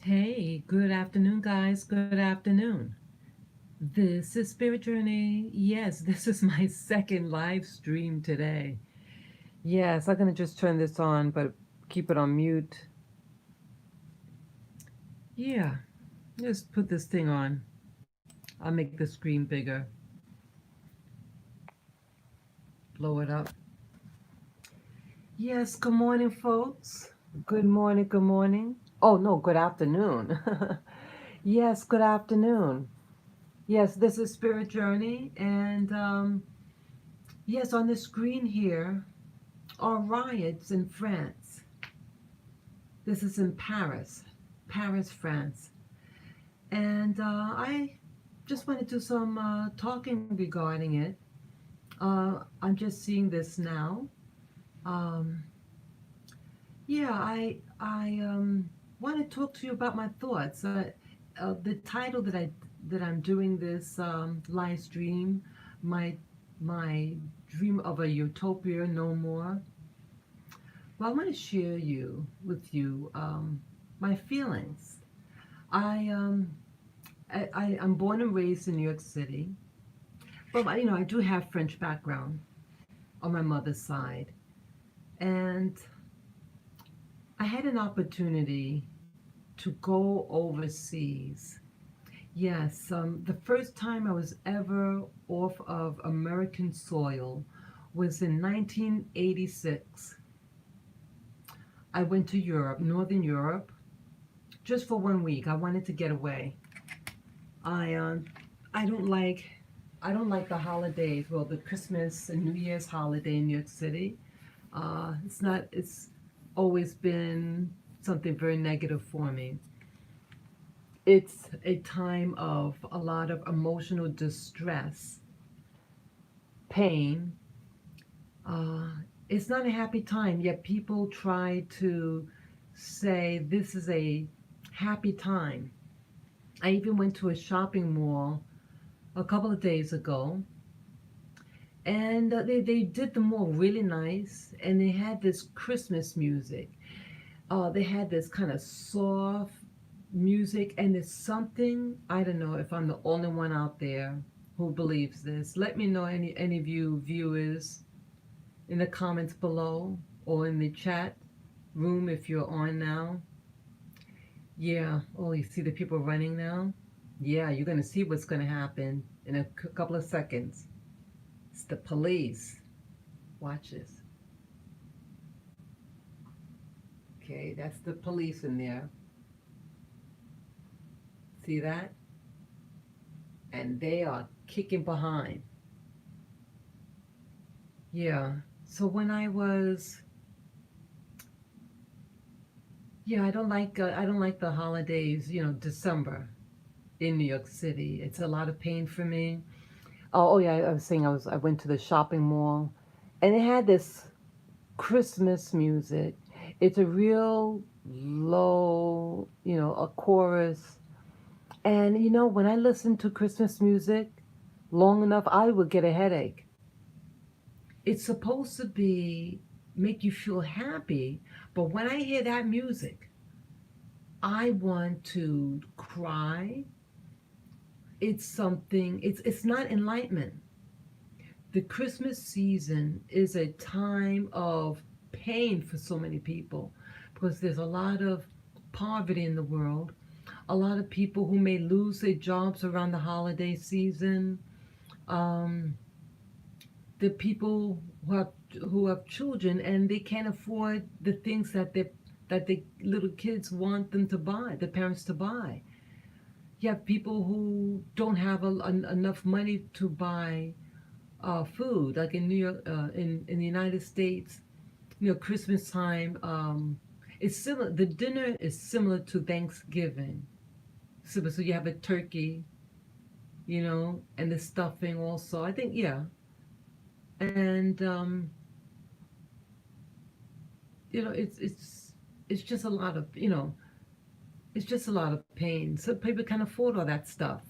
Hey, good afternoon, guys. Good afternoon. This is Spirit Journey. Yes, this is my second live stream today. Yes, I'm going to just turn this on, but keep it on mute. Yeah, just put this thing on. I'll make the screen bigger, blow it up. Yes, good morning, folks. Good morning, good morning. Oh, no, good afternoon. Yes, good afternoon. Yes, this is Spirit Journey, and yes, on the screen here are riots in France. This is in Paris, France. And I just want to do some talking regarding it. I'm just seeing this now. Um, yeah, I want to talk to you about my thoughts. The title that I'm doing this live stream, my my dream of a utopia no more. Well, I want to share with you my feelings. I, um, I'm born and raised in New York City, but I do have French background on my mother's side, and I had an opportunity to go overseas. Yes, the first time I was ever off of American soil was in 1986. I went to Europe, Northern Europe, just for 1 week. I wanted to get away. I I don't like I don't like the holidays. Well, the Christmas and New Year's holiday in New York City. It's not. It's always been something very negative for me. It's a time of a lot of emotional distress, pain. Uh, it's not a happy time. Yet people try to say this is a happy time. I even went to a shopping mall a couple of days ago, and they did the mall really nice, and they had this Christmas music. They had this kind of soft music, and it's something, I don't know if I'm the only one out there who believes this. Let me know, any of you viewers, in the comments below or in the chat room if you're on now. Yeah. Oh, you see the people running now? Yeah, you're going to see what's going to happen in a couple of seconds. It's the police. Watch this. Okay, that's the police in there. See that? And they are kicking behind. Yeah. So when I was, yeah, I don't like the holidays. December in New York City. It's a lot of pain for me. Oh yeah, I was saying I went to the shopping mall, and it had this Christmas music. It's a real low, a chorus. And when I listen to Christmas music long enough, I would get a headache. It's supposed to be make you feel happy, but when I hear that music, I want to cry. It's not enlightenment. The Christmas season is a time of pain for so many people because there's a lot of poverty in the world, a lot of people who may lose their jobs around the holiday season. Um, the people who have children and they can't afford the things that the little kids want them to buy, the parents to buy. You have people who don't have enough money to buy food, like in New York, in the United States. Christmas time. It's similar. The dinner is similar to Thanksgiving. So you have a turkey, and the stuffing also. I think, yeah, and it's just a lot of it's just a lot of pain. So people can't afford all that stuff.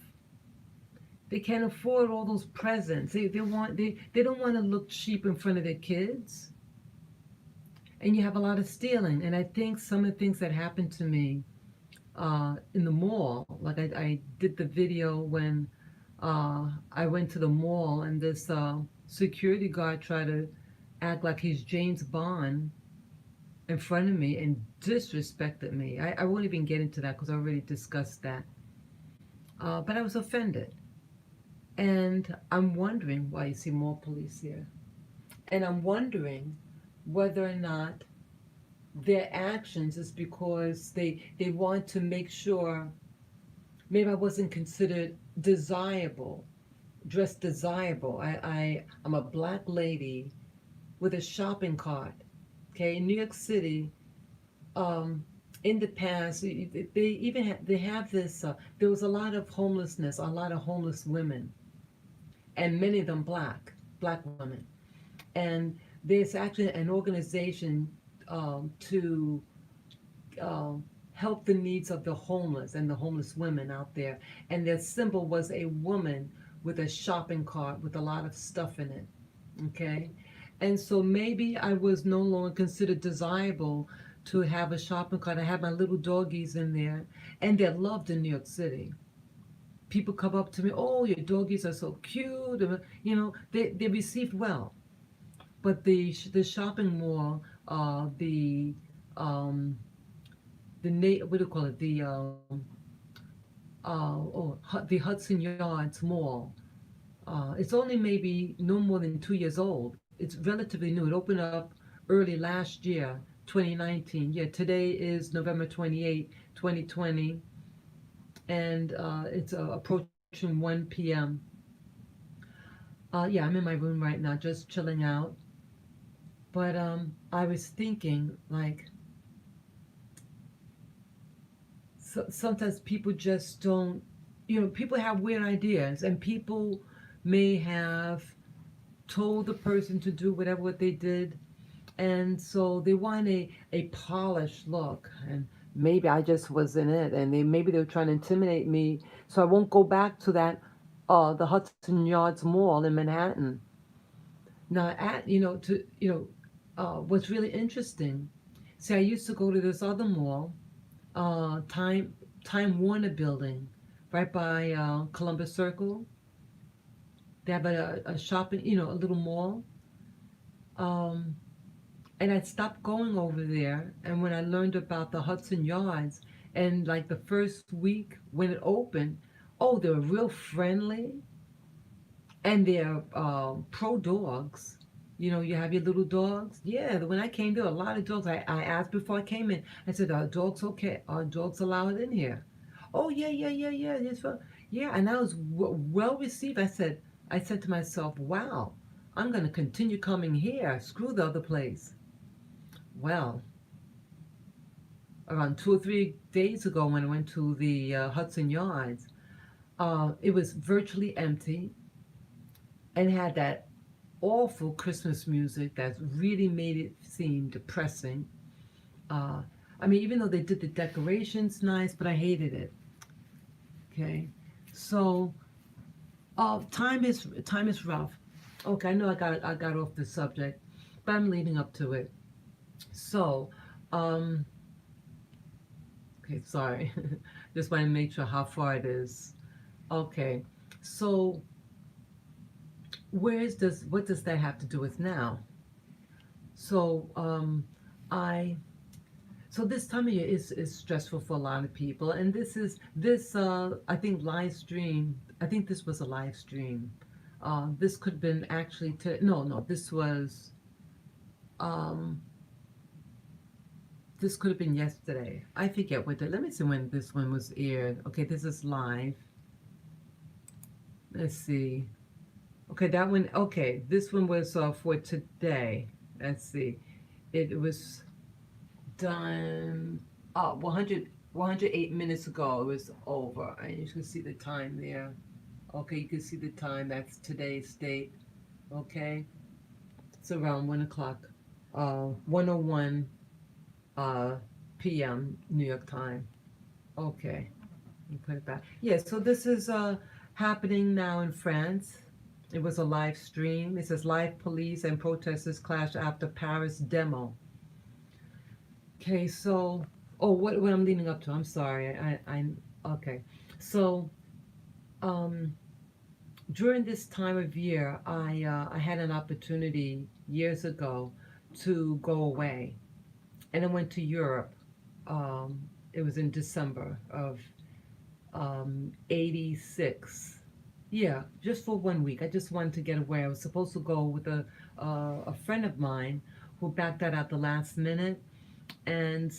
They can't afford all those presents. They don't want to look cheap in front of their kids. And you have a lot of stealing. And I think some of the things that happened to me in the mall. Like I did the video when I went to the mall and this security guard tried to act like he's James Bond in front of me and disrespected me. I won't even get into that because I already discussed that. But I was offended. And I'm wondering why you see more police here. And I'm wondering whether or not their actions is because they want to make sure maybe I wasn't considered desirable, dressed desirable. I'm a black lady with a shopping cart. Okay, in New York City, um, in the past, they even they have this. There was a lot of homelessness, a lot of homeless women, and many of them black women. And there's actually an organization to help the needs of the homeless and the homeless women out there. And their symbol was a woman with a shopping cart with a lot of stuff in it. Okay. And so maybe I was no longer considered desirable to have a shopping cart. I had my little doggies in there, and they're loved in New York City. People come up to me, oh, your doggies are so cute. You know, they received well. But the shopping mall, um, what do you call it? The Hudson Yards Mall. It's only maybe no more than 2 years old. It's relatively new. It opened up early last year, 2019. Yeah, today is November 28, 2020, and it's approaching 1 p.m. Yeah, I'm in my room right now, just chilling out. But I was thinking, like, sometimes people just don't, people have weird ideas, and people may have told the person to do whatever what they did, and so they want a polished look, and maybe I just wasn't it, and maybe they were trying to intimidate me so I won't go back to that the Hudson Yards Mall in Manhattan. Now, what's really interesting. See, I used to go to this other mall, Time Warner Building, right by Columbus Circle. They have a shopping, a little mall. Um, and I stopped going over there. And when I learned about the Hudson Yards, and like the first week when it opened, oh, they were real friendly, and they're pro dogs. You have your little dogs. Yeah, when I came there, a lot of dogs. I asked before I came in. I said, "Are dogs okay? Are dogs allowed in here?" Oh yeah, yeah, yeah, yeah. Yeah, and I was well received. I said to myself, "Wow, I'm going to continue coming here. Screw the other place." Well, around 2 or 3 days ago, when I went to the Hudson Yards, it was virtually empty and had that awful Christmas music that really made it seem depressing. Uh, I mean, even though they did the decorations nice, but I hated it. Okay, so time is rough. Okay, I know I got off the subject, but I'm leading up to it. So, um, okay, sorry, just want to make sure how far it is. Okay, so what does that have to do with now? So, I so this time of year is stressful for a lot of people, and this I think live stream. I think this was a live stream. This could have been actually no, um this could have been yesterday. I forget what let me see when this one was aired. Okay, this is live. Let's see. Okay, that one. Okay, this one was for today. Let's see. It was done 108 minutes ago. It was over, and you can see the time there. Okay, you can see the time. That's today's date. Okay, it's around 1 o'clock, 1:01 uh, p.m. New York time. Okay, you put it back. Yeah, so this is happening now in France. It was a live stream. It says live police and protesters clash after Paris demo. Okay, so Oh, what I'm leading up to. I'm sorry. I'm okay. So, um, during this time of year, I had an opportunity years ago to go away, and I went to Europe. It was in December of '86. Yeah, just for 1 week. I just wanted to get away. I was supposed to go with a friend of mine who backed that out the last minute, and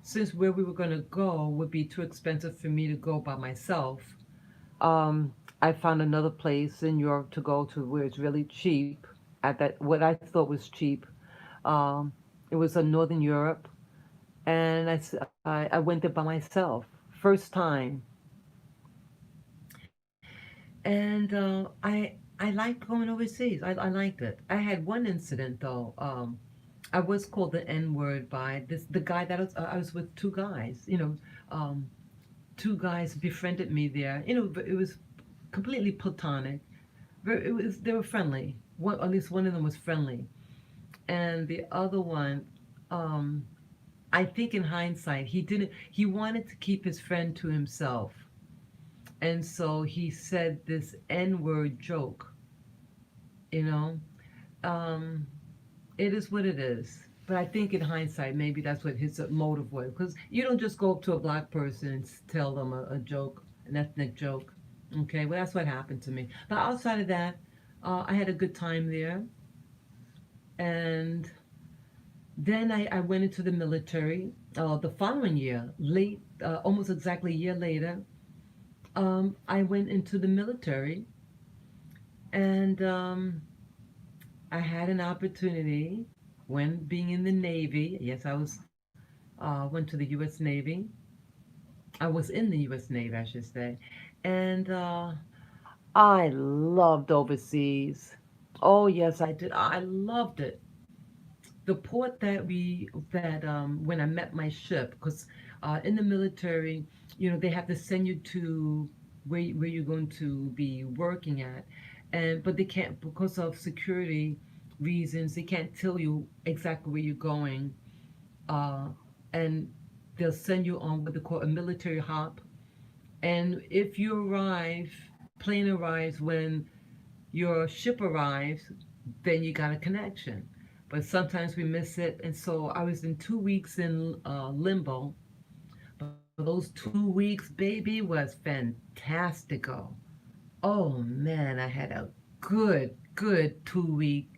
since where we were going to go would be too expensive for me to go by myself, I found another place in Europe to go to where it's really cheap. At that, what I thought was cheap. Um, it was in Northern Europe, and I went there by myself, first time, and I liked going overseas. I liked it. I had one incident though. I was called the N word by the guy that I was with two guys. Um, two guys befriended me there. But it was completely platonic. They were friendly. One, at least one of them was friendly, and the other one, um, I think in hindsight, he didn't. He wanted to keep his friend to himself, and so he said this N-word joke. You know, um, it is what it is. But I think in hindsight, maybe that's what his motive was, because you don't just go up to a black person and tell them a joke, an ethnic joke. Okay, well that's what happened to me. But outside of that, I had a good time there, and then I went into the military the following year, late, almost exactly a year later. I went into the military, and I had an opportunity when being in the Navy. Yes, I was went to the U.S. Navy. I was in the U.S. Navy, I should say, and I loved overseas. Oh yes, I did. I loved it. The port that when I met my ship, because in the military, they have to send you to where you're going to be working at, and but they can't, because of security reasons, they can't tell you exactly where you're going, uh, and they'll send you on what they call a military hop, and if you arrive, plane arrives when your ship arrives, then you got a connection. But sometimes we miss it. And so I was in 2 weeks in limbo. But those 2 weeks, baby, was fantastico. Oh man, I had a good 2 week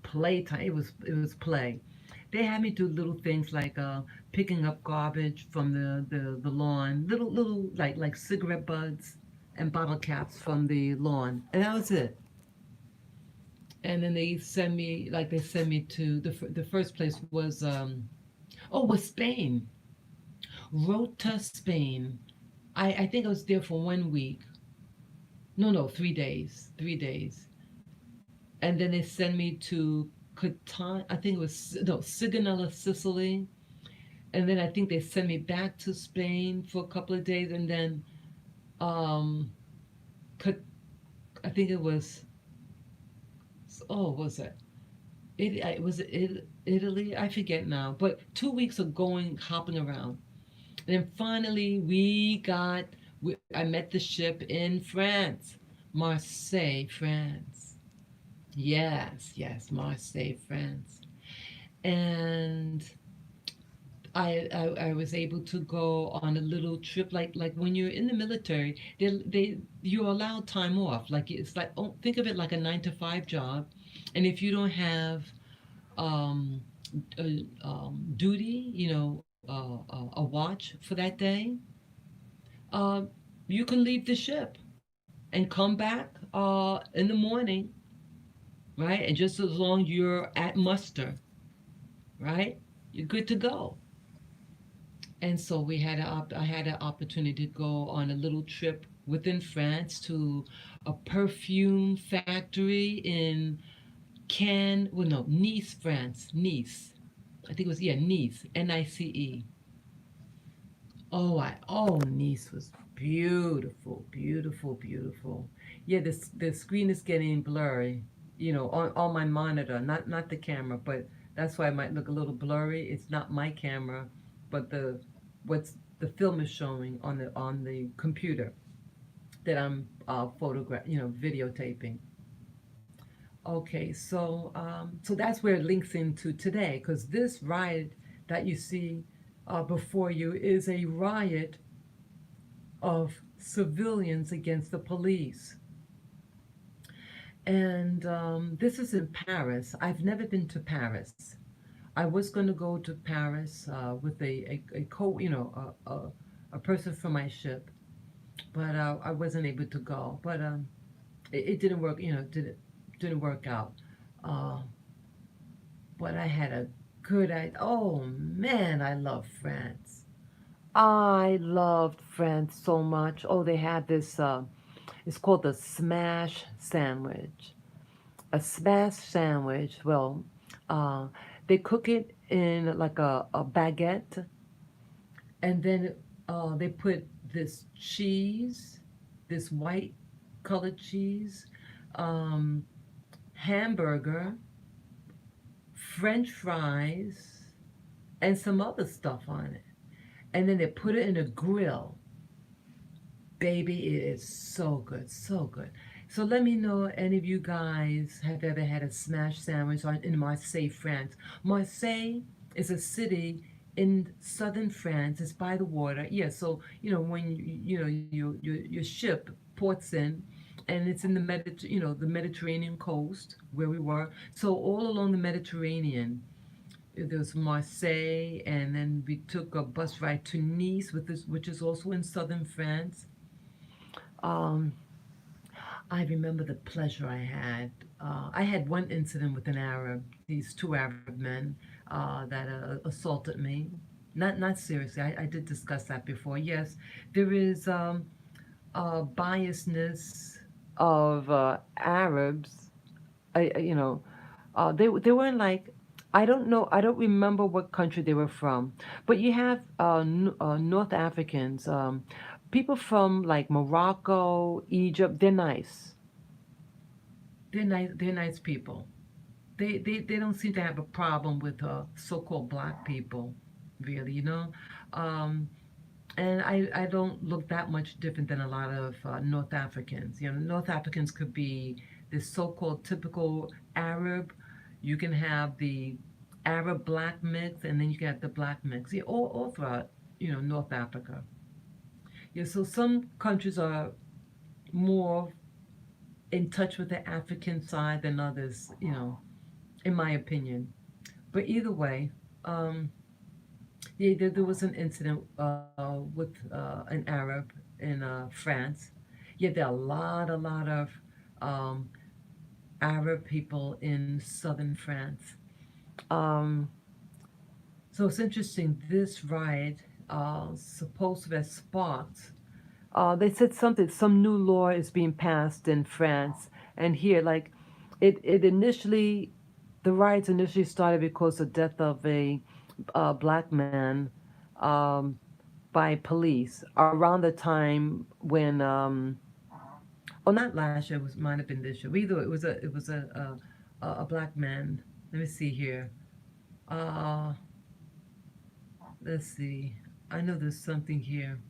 playtime. It was play. They had me do little things like picking up garbage from the lawn, little like cigarette butts and bottle caps from the lawn, and that was it. And then they send me to the first place was was Spain. Rota, Spain. I think I was there for 1 week. No, 3 days. 3 days. And then they sent me to Catan. I think it was no Sigonella, Sicily. And then I think they sent me back to Spain for a couple of days, and then um, I think it was, what was it? Italy? I forget now. But 2 weeks of going hopping around, and then finally I met the ship in France, Marseille, France. Yes, Marseille, France, and I was able to go on a little trip, like when you're in the military, you're allowed time off. Like it's like, oh, think of it like a 9 to 5 job, and if you don't have um, duty, a watch for that day, uh, you can leave the ship and come back in the morning, right? And just as long you're at muster, right, you're good to go. And so I had an opportunity to go on a little trip within France to a perfume factory in Nice, France. Nice. I think it was, yeah, Nice, Nice. Nice was beautiful, beautiful, beautiful. Yeah, the screen is getting blurry, on my monitor, not the camera, but that's why it might look a little blurry. It's not my camera, but the what's the film is showing on the computer that I'm videotaping. Okay, so that's where it links into today, because this riot that you see before you is a riot of civilians against the police. And this is in Paris. I've never been to Paris. I was going to go to Paris with a person from my ship, but I wasn't able to go. But it didn't work. Didn't work out. Uh, but I had a good idea. Oh man, I love France. I loved France so much. Oh, they had this. It's called the smash sandwich. A smash sandwich. Well, uh, they cook it in like a baguette, and then they put this cheese, this white colored cheese, um, hamburger, French fries, and some other stuff on it. And then they put it in a grill. Baby, it is so good, so good. So let me know any of you guys have ever had a smash sandwich in Marseille, France. Marseille is a city in southern France. It's by the water. Yeah, so when your ship ports in, and it's in the Mediterranean coast where we were. So all along the Mediterranean, there was Marseille, and then we took a bus ride to Nice, which is also in southern France. Um, I remember the pleasure I had. I had one incident with an Arab, these two Arab men that assaulted me. Not seriously. I did discuss that before. Yes, there is biasness of Arabs. They weren't like, I don't know, I don't remember what country they were from, but you have North Africans, people from like Morocco, Egypt. They're nice. They're nice. They're nice people. They don't seem to have a problem with so-called black people, really. Um, and I don't look that much different than a lot of North Africans. North Africans could be this so-called typical Arab. You can have the Arab black mix, and then you can have the black mix. Yeah, all throughout North Africa. Yeah, so some countries are more in touch with the African side than others. In my opinion. But either way, um, yeah, there was an incident with an Arab in France. Yeah, there are a lot of um, Arab people in southern France. Um, so it's interesting. This riot supposed to have sparked. They said some new law is being passed in France, and here, like, it initially, the riots initially started because of the death of a black man um, by police around the time when oh, not last year, it was might have been this year. Either it was a black man. Let me see here. Uh, let's see. I know there's something here.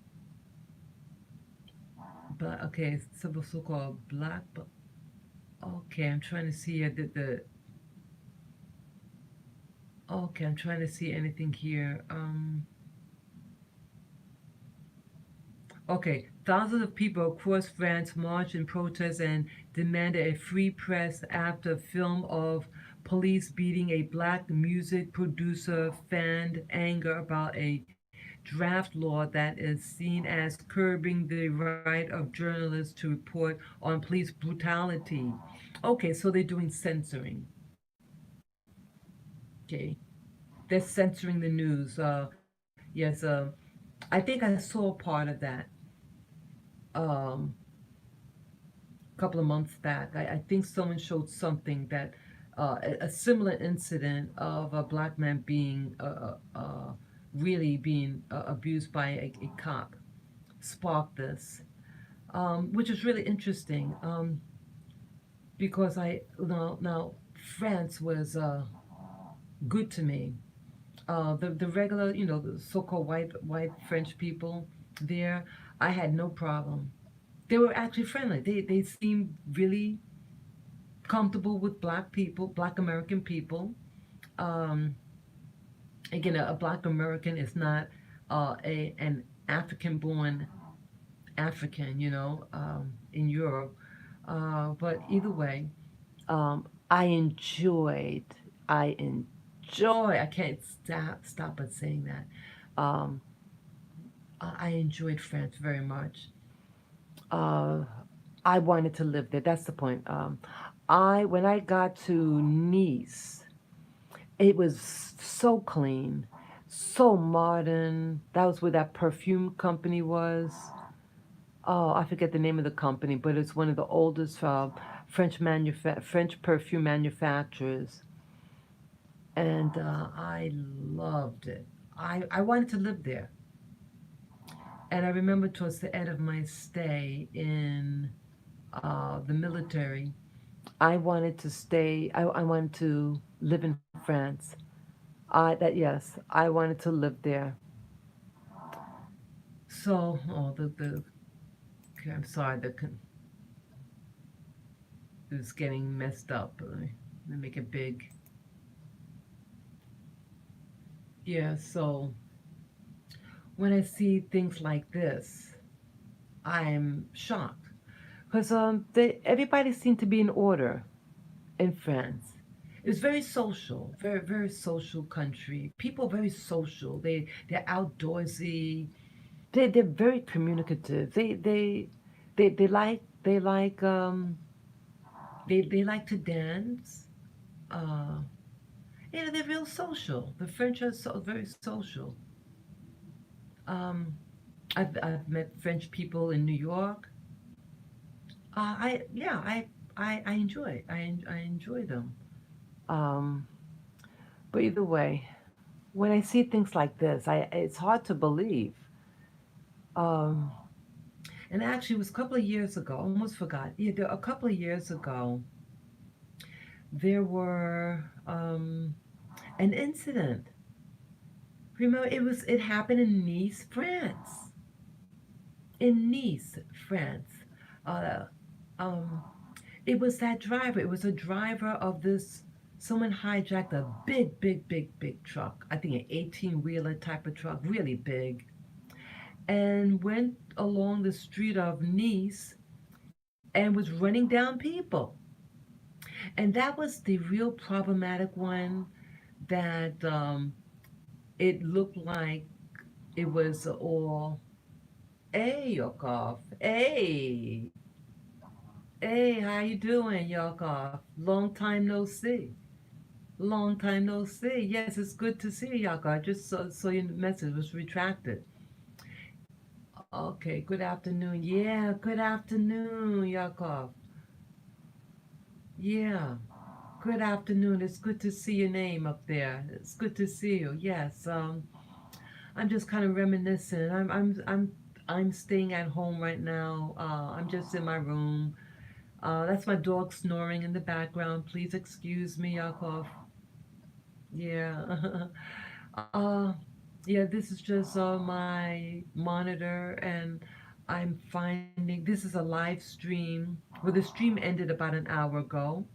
But okay, so called black. But okay, I'm trying to see the. Okay, I'm trying to see anything here. Okay, thousands of people across France marched in protest and demanded a free press after film of police beating a black music producer fanned anger about a draft law that is seen as curbing the right of journalists to report on police brutality. Okay, so they're doing censoring. Okay, they're censoring the news. Yes, I think I saw part of that um, a couple of months back. I think someone showed something that a similar incident of a black man being really being abused by a cop sparked this, which is really interesting because now France was good to me. The regular, the so-called white French people there, I had no problem. They were actually friendly. They seemed really comfortable with black people, black American people. Um, Again, a black American is not a an African born African, in Europe. But either way, I enjoyed. I enjoy. I can't stop but saying that. Um, I enjoyed France very much. Uh, I wanted to live there. That's the point. I When I got to Nice, it was so clean, so modern. That was where that perfume company was. Oh, I forget the name of the company, but it's one of the oldest French perfume manufacturers, and I loved it. I wanted to live there, and I remember towards the end of my stay in the military, I wanted to stay. I wanted to live in France. Yes, I wanted to live there. So, the okay, I'm sorry, it was getting messed up. Let me make it big. Yeah, so when I see things like this, I'm shocked because everybody seemed to be in order in France. It's very social, very social country. People very social. They're outdoorsy. They're very communicative. They like to dance. Uh, they're real social. The French are very social. Um, I've met French people in New York. I Yeah, I enjoy them. Um, but either way, when I see things like this, it's hard to believe. Um, and actually, it was a couple of years ago. Almost forgot. Yeah, a couple of years ago, there were an incident. Remember, it happened in Nice, France. In Nice, France. Uh, um, it was that driver. It was a driver of this. Someone hijacked a big truck. I think an 18-wheeler type of truck, really big, and went along the street of Nice and was running down people. And that was the real problematic one that it looked like it was all, hey, Yakov, hey, how you doing, Yakov? Long time no see. Long time no see. Yes, it's good to see you, Yakov. Just so your message was retracted. Okay, good afternoon. Yeah, good afternoon, Yakov. Yeah, good afternoon. It's good to see your name up there. It's good to see you. Yes. I'm just kind of reminiscing. I'm staying at home right now. I'm just in my room. That's my dog snoring in the background. Please excuse me, Yakov. Yeah. uh, yeah, this is just my monitor, and I'm finding this is a live stream. Well, the stream ended about an hour ago.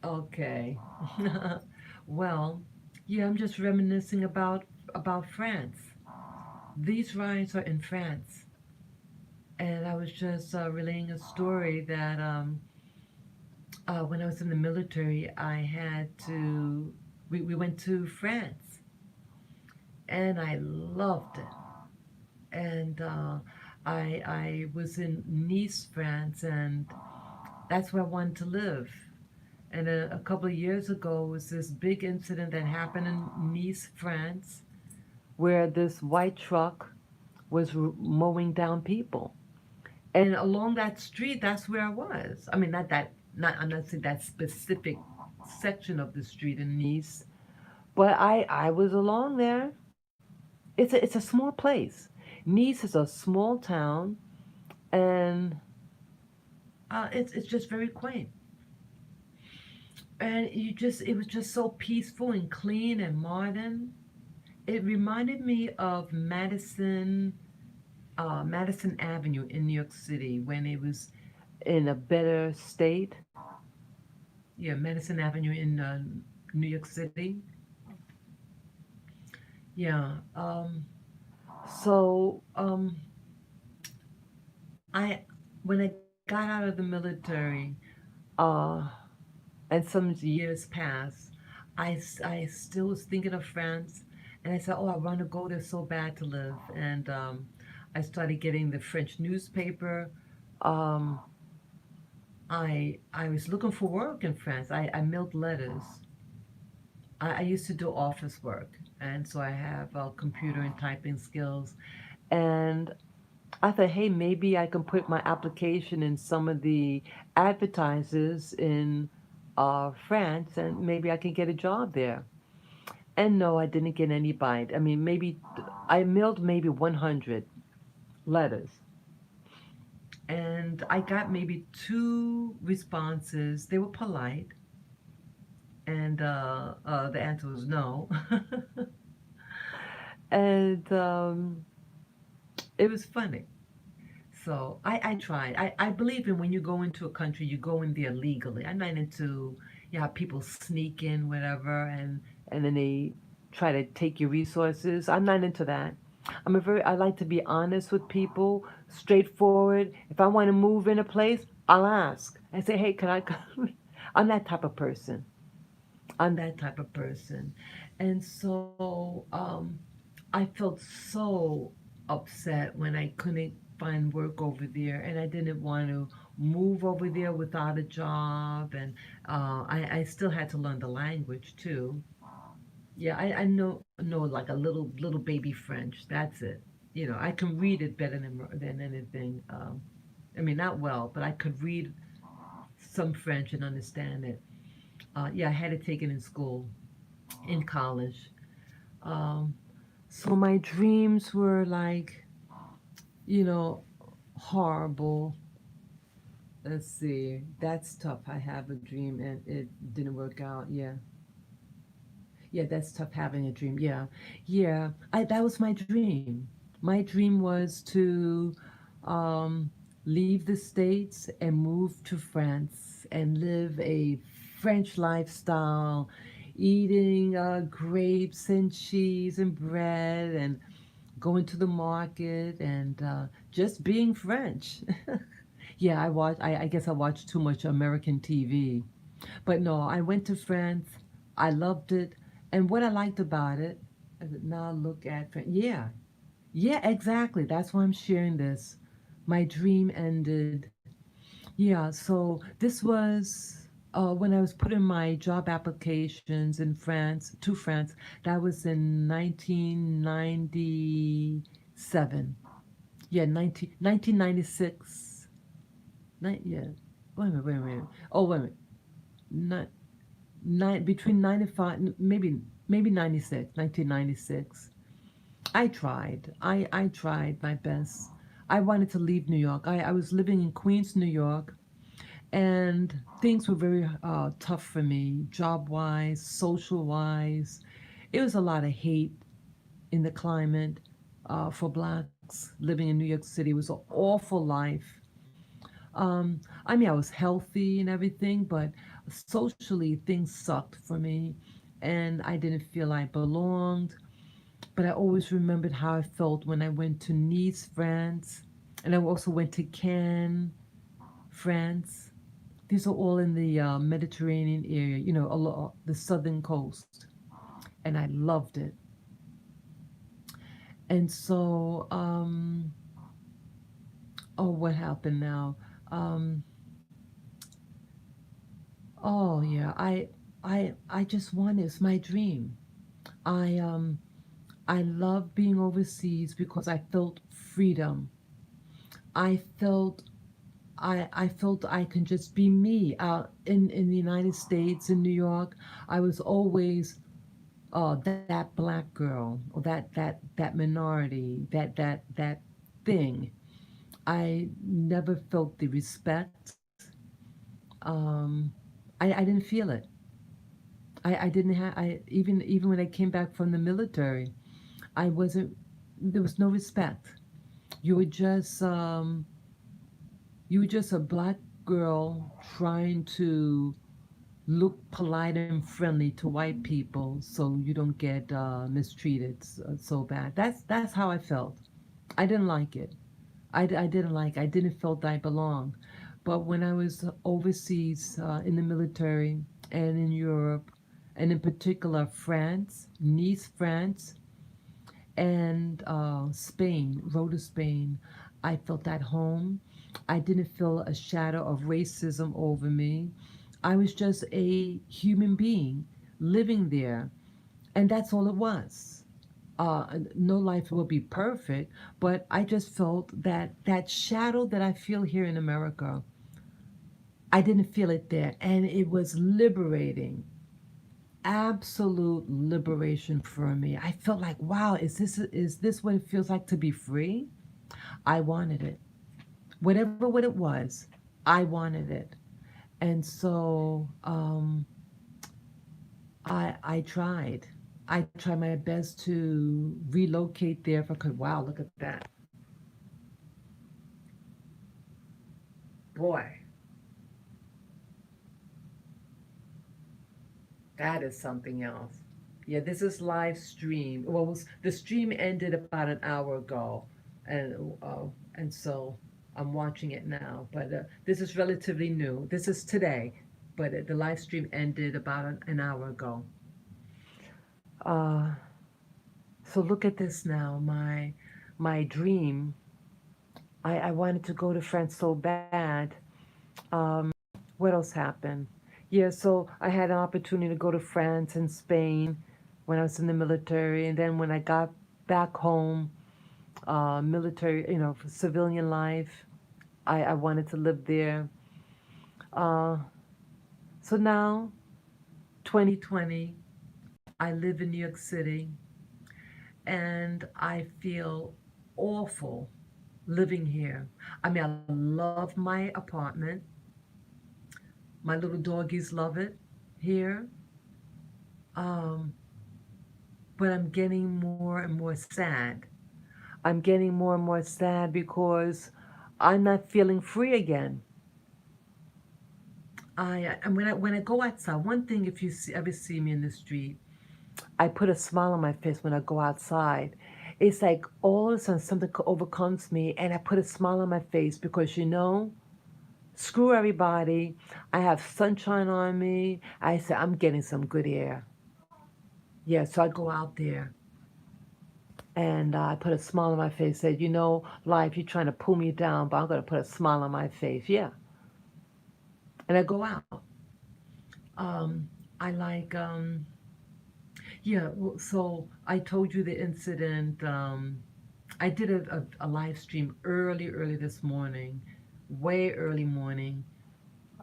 Okay. Well, yeah, I'm just reminiscing about France. These riots are in France, and I was just relaying a story that when I was in the military, I had to. We went to France, and I loved it. And I was in Nice, France, and that's where I wanted to live. And a couple of years ago was this big incident that happened in Nice, France, where this white truck was mowing down people. And along that street, that's where I was. I mean, not I'm not saying that specific section of the street in Nice, but I was along there. It's a small place. Nice is a small town, and it's just very quaint. and it was just so peaceful and clean and modern. It reminded me of Madison Avenue in New York City when it was in a better state. Yeah, Madison Avenue in New York City. Yeah. So I when I got out of the military, uh, and some years passed, I still was thinking of France, and I said, oh, I want to go there so bad to live, and I started getting the French newspaper. Um, I was looking for work in France. I mailed letters. I used to do office work, and so I have computer and typing skills. And I thought, hey, maybe I can put my application in some of the advertisers in France, and maybe I can get a job there. And no, I didn't get any bite. I mean, maybe I mailed maybe 100 letters, and I got maybe two responses. They were polite, and the answer was no. And it was funny. So I tried. I believe in when you go into a country, you go in there legally. I'm not into, you know, people sneak in, whatever, and then they try to take your resources. I'm not into that. I like to be honest with people, straightforward. If I want to move in a place, I'll ask. I say, hey, can I come? I'm that type of person. I'm that type of person. And so I felt so upset when I couldn't find work over there, and I didn't want to move over there without a job. And I still had to learn the language too. Yeah, I know like a little baby French. That's it. You know, I can read it better than anything. I mean, not well, but I could read some French and understand it. Yeah, I had it taken in school, in college. Um, so my dreams were like, you know, horrible. Let's see. That's tough. I have a dream and it didn't work out. Yeah. Yeah, that's tough having a dream. Yeah. Yeah. That was my dream. My dream was to um, leave the States and move to France and live a French lifestyle, eating grapes and cheese and bread and going to the market and just being French. Yeah, I guess I watched too much American TV. But no, I went to France. I loved it. And what I liked about it, now look at France. Yeah, yeah, exactly. That's why I'm sharing this. My dream ended. Yeah, so this was when I was putting my job applications in France, to France. That was in 1997. Yeah, 1996. Yeah. Wait a minute. Oh, wait a minute. Not, between 95, maybe 96, 1996. I tried. I tried my best. I wanted to leave New York. I was living in Queens, New York, and things were very tough for me, job wise, social wise. It was a lot of hate in the climate for blacks living in New York City. It was an awful life. I mean, I was healthy and everything, but socially things sucked for me, and I didn't feel I belonged. But I always remembered how I felt when I went to Nice, France, and I also went to Cannes, France. These are all in the Mediterranean area, you know, the southern coast, and I loved it. And so, oh, what happened now? Um, oh yeah, I just wanted, it's my dream. I I love being overseas because I felt freedom. I felt I felt I can just be me out in the United States in New York. I was always that black girl or that minority, that thing. I never felt the respect. Um, I didn't feel it. I didn't have I even when I came back from the military, I wasn't. There was no respect. You were just you were just a black girl trying to look polite and friendly to white people so you don't get mistreated so bad. That's how I felt. I didn't like it. I didn't like. I didn't feel that I belonged. But when I was overseas in the military and in Europe, and in particular France, Nice, France, and Spain, Rhoda, Spain, I felt at home. I didn't feel a shadow of racism over me. I was just a human being living there, and that's all it was. No life will be perfect, but I just felt that that shadow that I feel here in America, I didn't feel it there, and it was liberating, absolute liberation for me. I felt like, wow, is this what it feels like to be free? I wanted it, whatever what it was, I wanted it, and so I tried. I tried my best to relocate there. For wow, look at that, boy, that is something else. Yeah, this is live stream. Well, the stream ended about an hour ago, and so I'm watching it now. But this is relatively new. This is today, but the live stream ended about an hour ago. Uh, so look at this now. My dream. I wanted to go to France so bad. Um, what else happened? Yeah, so I had an opportunity to go to France and Spain when I was in the military, and then when I got back home, military, civilian life, I wanted to live there. Uh, so now, 2020, I live in New York City, and I feel awful living here. I mean, I love my apartment. My little doggies love it here. Um, but I'm getting more and more sad. I'm getting more and more sad because I'm not feeling free again. And when I go outside, one thing if you ever see me in the street, I put a smile on my face when I go outside. It's like all of a sudden something overcomes me, and I put a smile on my face because screw everybody. I have sunshine on me. I say I'm getting some good air. Yeah, so I go out there and I put a smile on my face. Said, life, you're trying to pull me down, but I'm gonna put a smile on my face. Yeah, and I go out. Um, I like yeah. So I told you the incident. I did a live stream early this morning, way early morning,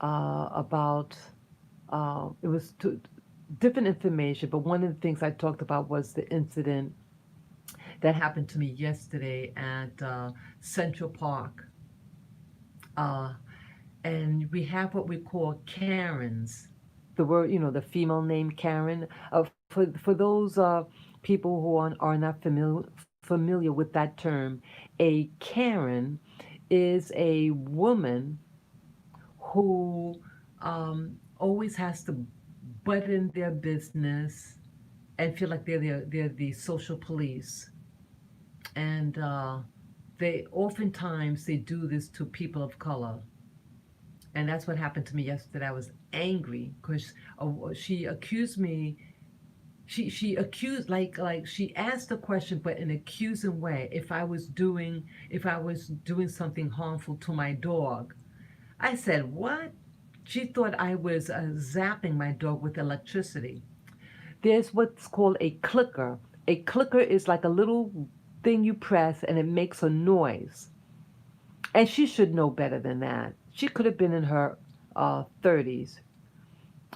about it was different information, but one of the things I talked about was the incident that happened to me yesterday at Central Park. Uh, and we have what we call Karens. The word, the female name Karen. For those people who are not familiar with that term, a Karen is a woman who always has to butt in their business and feel like they're the social police. And they oftentimes they do this to people of color, and that's what happened to me yesterday. I was angry because she accused me. She accused like she asked a question, but in an accusing way. If I was doing something harmful to my dog, I said what? She thought I was zapping my dog with electricity. There's what's called a clicker. A clicker is like a little thing you press and it makes a noise. And she should know better than that. She could have been in her 30s,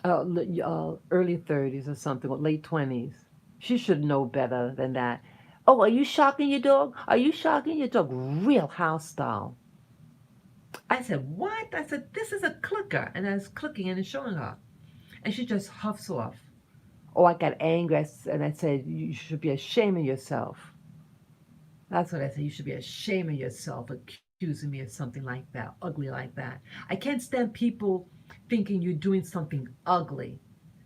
early 30s or something, or late 20s. She should know better than that. Oh, are you shocking your dog? Are you shocking your dog? Real hostile. I said, what? I said, this is a clicker. And I was clicking and it's showing her. And she just huffs off. Oh, I got angry and I said, you should be ashamed of yourself. That's what I said. You should be ashamed of yourself accusing me of something like that, ugly like that. I can't stand people thinking you're doing something ugly,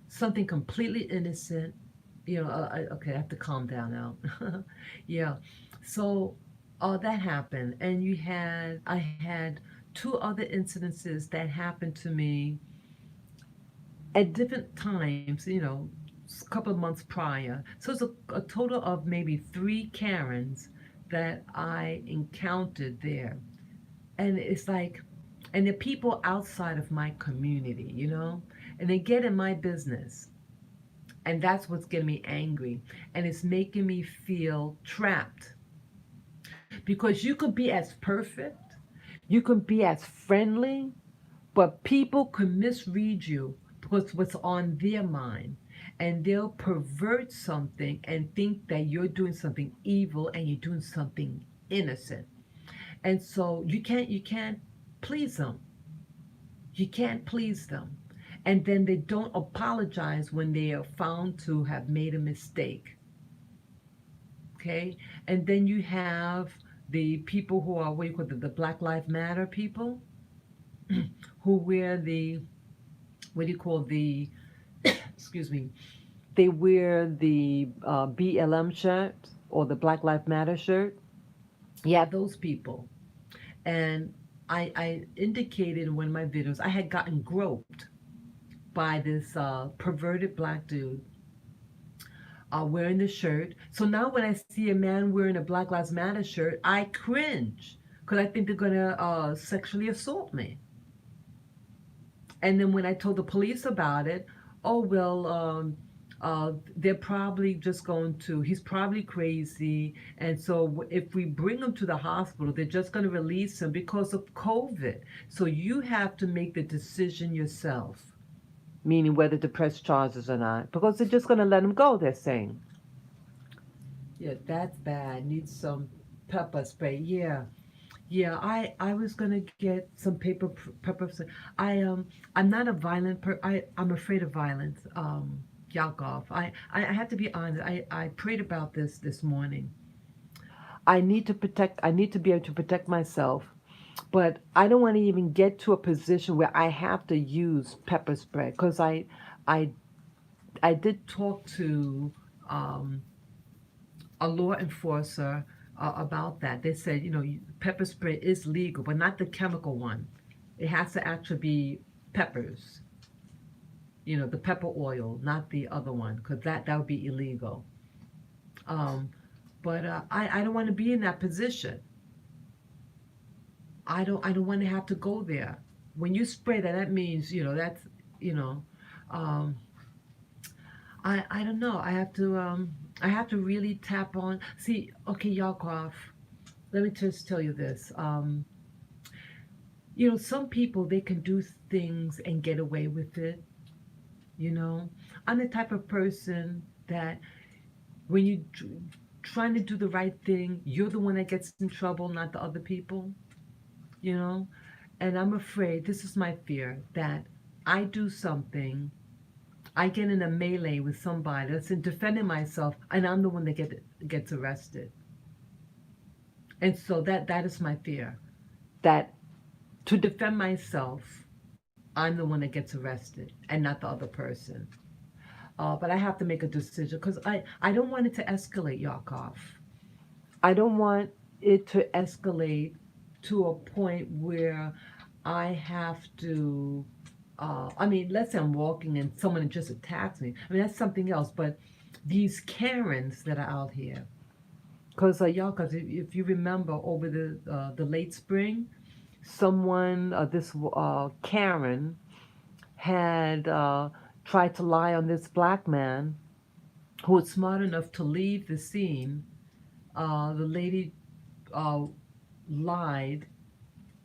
something completely innocent. Okay, I have to calm down now. Yeah. So that happened, and I had two other incidences that happened to me at different times, a couple of months prior. So it's a total of maybe three Karens that I encountered there. And it's like, and the people outside of my community, and they get in my business. And that's what's getting me angry. And it's making me feel trapped. Because you could be as perfect, you can be as friendly, but people can misread you because what's on their mind. And they'll pervert something and think that you're doing something evil and you're doing something innocent. And so you can't please them. You can't please them. And then they don't apologize when they are found to have made a mistake. Okay? And then you have the people who are, what do you call it, the Black Lives Matter people who wear the, what do you call the, excuse me, they wear the BLM shirt or the Black Lives Matter shirt. Yeah, those people. And I indicated in one of my videos I had gotten groped by this perverted black dude wearing the shirt. So now when I see a man wearing a Black Lives Matter shirt, I cringe because I think they're gonna sexually assault me. And then when I told the police about it, oh well, they're probably just going to. He's probably crazy, and so if we bring him to the hospital, they're just going to release him because of COVID. So you have to make the decision yourself, meaning whether to press charges or not, because they're just going to let him go. They're saying, yeah, that's bad. Needs some pepper spray. Yeah, yeah, I was gonna get some pepper. I'm not a violent I'm afraid of violence. Yakov. I have to be honest. I prayed about this morning. I need to protect. I need to be able to protect myself, but I don't want to even get to a position where I have to use pepper spray because I I did talk to um, a law enforcer about that. They said, pepper spray is legal, but not the chemical one. It has to actually be peppers, the pepper oil, not the other one, because that would be illegal. Um, but I don't want to be in that position. I don't want to have to go there. When you spray that, that means that's you know. Um, I don't know. I have to really tap on. See, okay, Yakov. Let me just tell you this. Some people they can do things and get away with it. You know, I'm the type of person that when you trying to do the right thing, you're the one that gets in trouble, not the other people. You know, and I'm afraid this is my fear that I do something, I get in a melee with somebody that's in defending myself, and I'm the one that gets arrested. And so that is my fear. That to defend myself, I'm the one that gets arrested and not the other person. But I have to make a decision because I don't want it to escalate, Yakov. I don't want it to escalate to a point where I have to. I mean, let's say I'm walking and someone just attacks me. I mean, that's something else. But these Karens that are out here, because Yakov, if you remember over the late spring, someone this Karen had tried to lie on this black man who was smart enough to leave the scene. The lady uh, lied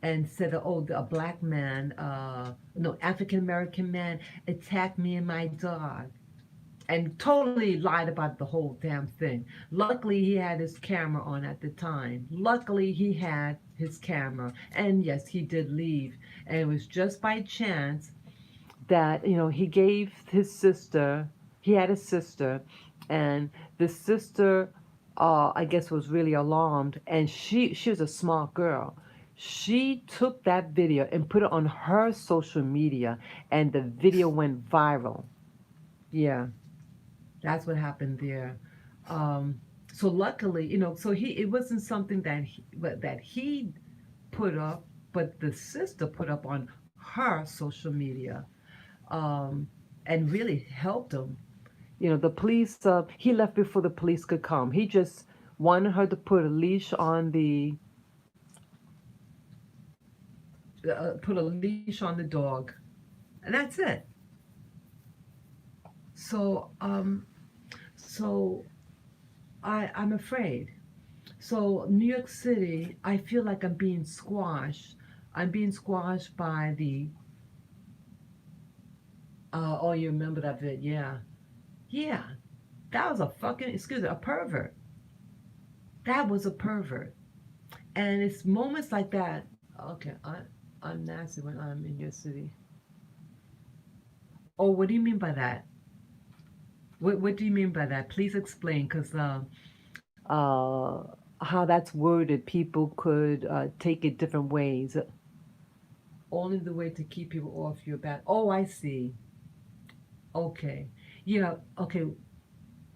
and said, "Oh, a black man, no, African American man attacked me and my dog," and totally lied about the whole damn thing. Luckily, he had his camera on at the time. Luckily, he had his camera, and yes, he did leave. And it was just by chance that he gave his sister. He had a sister, and the sister, I guess, was really alarmed, and she was a smart girl. She took that video and put it on her social media, and the video went viral. Yeah, that's what happened there. Um, so luckily, so he it wasn't something that he put up, but the sister put up on her social media, um, and really helped him. The police, he left before the police could come. He just wanted her to put a leash on the dog, and that's it. So, I'm afraid. So New York City, I feel like I'm being squashed. I'm being squashed by the. Oh, you remember that vid? Yeah, yeah. That was a fucking, excuse me, a pervert. That was a pervert. And it's moments like that. Okay, I'm nasty when I'm in your city. Oh, what do you mean by that? What do you mean by that? Please explain, because uh, how that's worded, people could take it different ways. Only the way to keep people off your back. Oh, I see. Okay. Yeah, okay,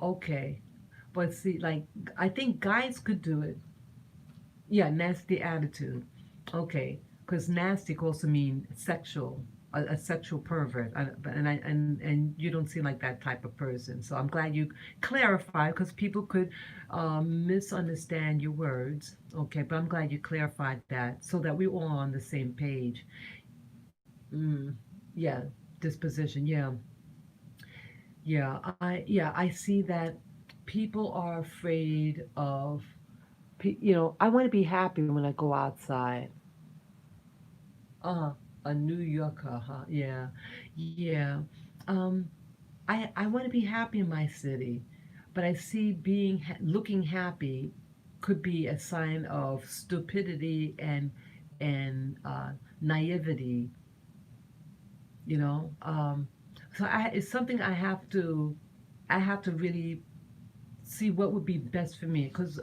okay. But see, like, I think guys could do it. Yeah, nasty attitude. Okay, because nasty could also mean sexual, a sexual pervert, and you don't seem like that type of person. So I'm glad you clarified, because people could misunderstand your words. Okay, but I'm glad you clarified that so that we're all on the same page. Mm, yeah, disposition. Yeah, I see that people are afraid of. I want to be happy when I go outside. Uh, a New Yorker, huh? Yeah, yeah. Um, I want to be happy in my city, but I see looking happy could be a sign of stupidity and naivety. You know, so it's something I have to really see what would be best for me, because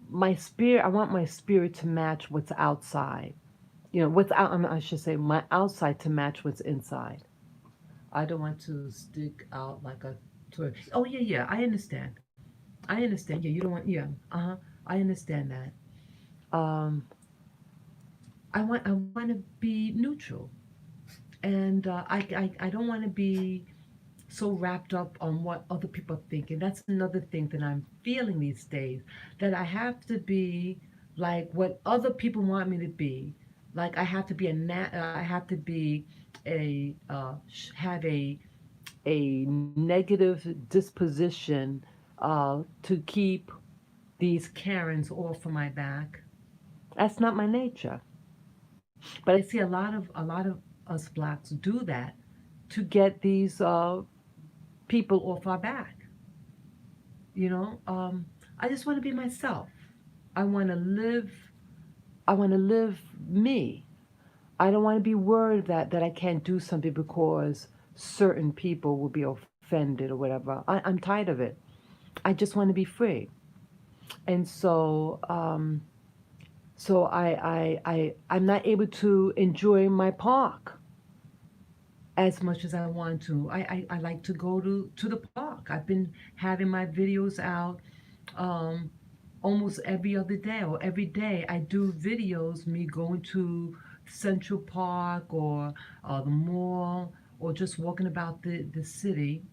my spirit. I want my spirit to match what's outside. What's out. I should say my outside to match what's inside. I don't want to stick out like a toy. Oh yeah, yeah. I understand. I understand. Yeah, you don't want. Yeah. Uh huh. I understand that. Um, I want to be neutral, and I don't want to be so wrapped up on what other people are thinking. That's another thing that I'm feeling these days. That I have to be like what other people want me to be. Like I have to be I have to be have a negative disposition to keep these Karens off of my back. That's not my nature. But I see a lot of us blacks do that to get these people off our back. You know, I just want to be myself. I want to live. I want to live me. I don't want to be worried that I can't do something because certain people will be offended or whatever. I'm tired of it. I just want to be free. And so I'm not able to enjoy my park as much as I want to. I like to go to the park. I've been having my videos out um, almost every other day, or every day I do videos me going to Central Park, or the mall, or just walking about the city.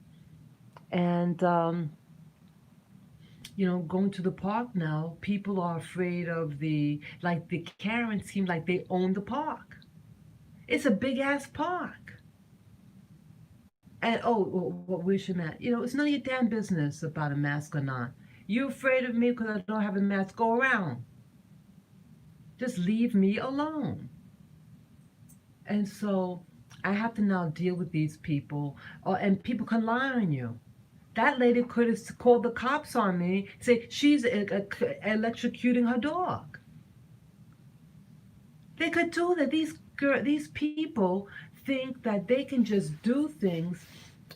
And going to the park now, people are afraid of the Karens seem like they own the park. It's a big ass park. And oh, what wishing that? It's none of your damn business about a mask or not. You afraid of me because I don't have a mask? Go around. Just leave me alone. And so I have to now deal with these people, and people can lie on you. That lady could have called the cops on me, say she's electrocuting her dog. They could do that. These people think that they can just do things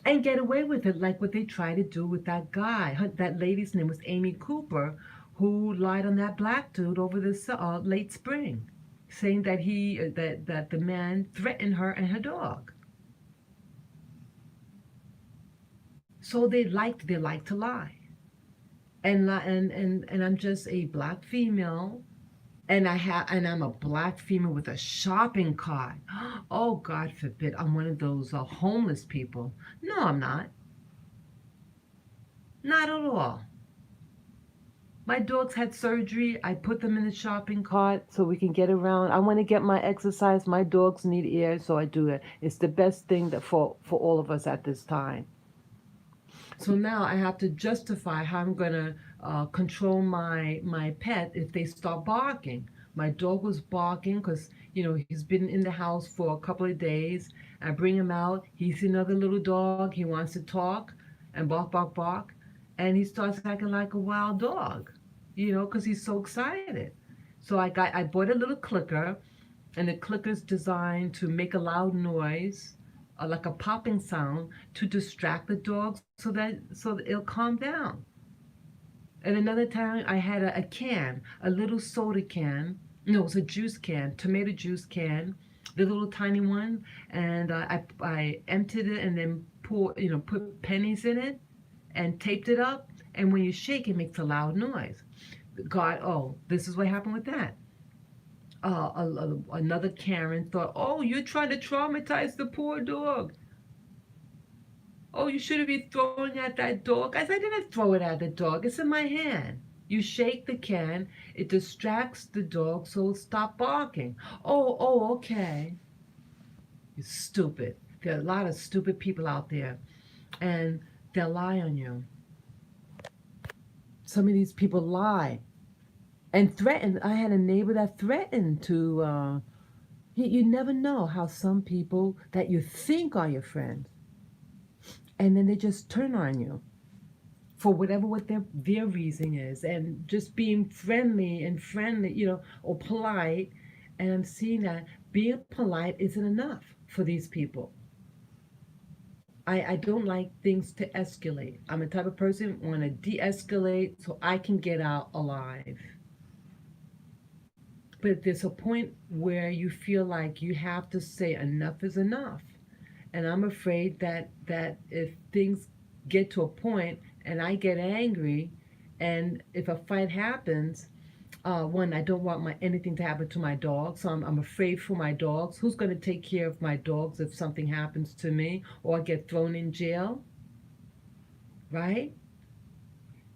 and get away with it, like what they tried to do with that guy. That lady's name was Amy Cooper, who lied on that black dude over this late spring, saying that that the man threatened her and her dog. So they like to lie, and I'm just a black female, and I'm a black female with a shopping cart. Oh, God forbid I'm one of those homeless people. No, I'm not at all. My dogs had surgery. I put them in the shopping cart so we can get around. I want to get my exercise. My dogs need air, so I do it. It's the best thing that for all of us at this time. So now I have to justify how I'm gonna control my pet if they start barking. My dog was barking because he's been in the house for a couple of days. I bring him out. He's another little dog. He wants to talk and bark, bark, bark, and he starts acting like a wild dog. Because he's so excited. So I bought a little clicker, and the clicker's designed to make a loud noise, like a popping sound, to distract the dog so that it'll calm down. And another time I had a can, a little soda can. No, it was a juice can, tomato juice can, the little tiny one, and I emptied it and then put pennies in it and taped it up. And when you shake, it makes a loud noise. God, oh, this is what happened with that. Another Karen thought, oh, you're trying to traumatize the poor dog. Oh, you shouldn't be throwing at that dog. I said, I didn't throw it at the dog. It's in my hand. You shake the can, it distracts the dog, so it'll stop barking. Oh, okay. You're stupid. There are a lot of stupid people out there, and they'll lie on you. Some of these people lie and threaten. I had a neighbor that threatened to. You never know how some people that you think are your friends, and then they just turn on you for whatever what their reason is, and just being friendly, or polite. And I'm seeing that being polite isn't enough for these people. I don't like things to escalate. I'm a type of person want to de-escalate so I can get out alive. But there's a point where you feel like you have to say enough is enough. And I'm afraid that if things get to a point and I get angry, and if a fight happens, one, I don't want anything to happen to my dogs, so I'm afraid for my dogs. Who's going to take care of my dogs if something happens to me or I get thrown in jail? Right?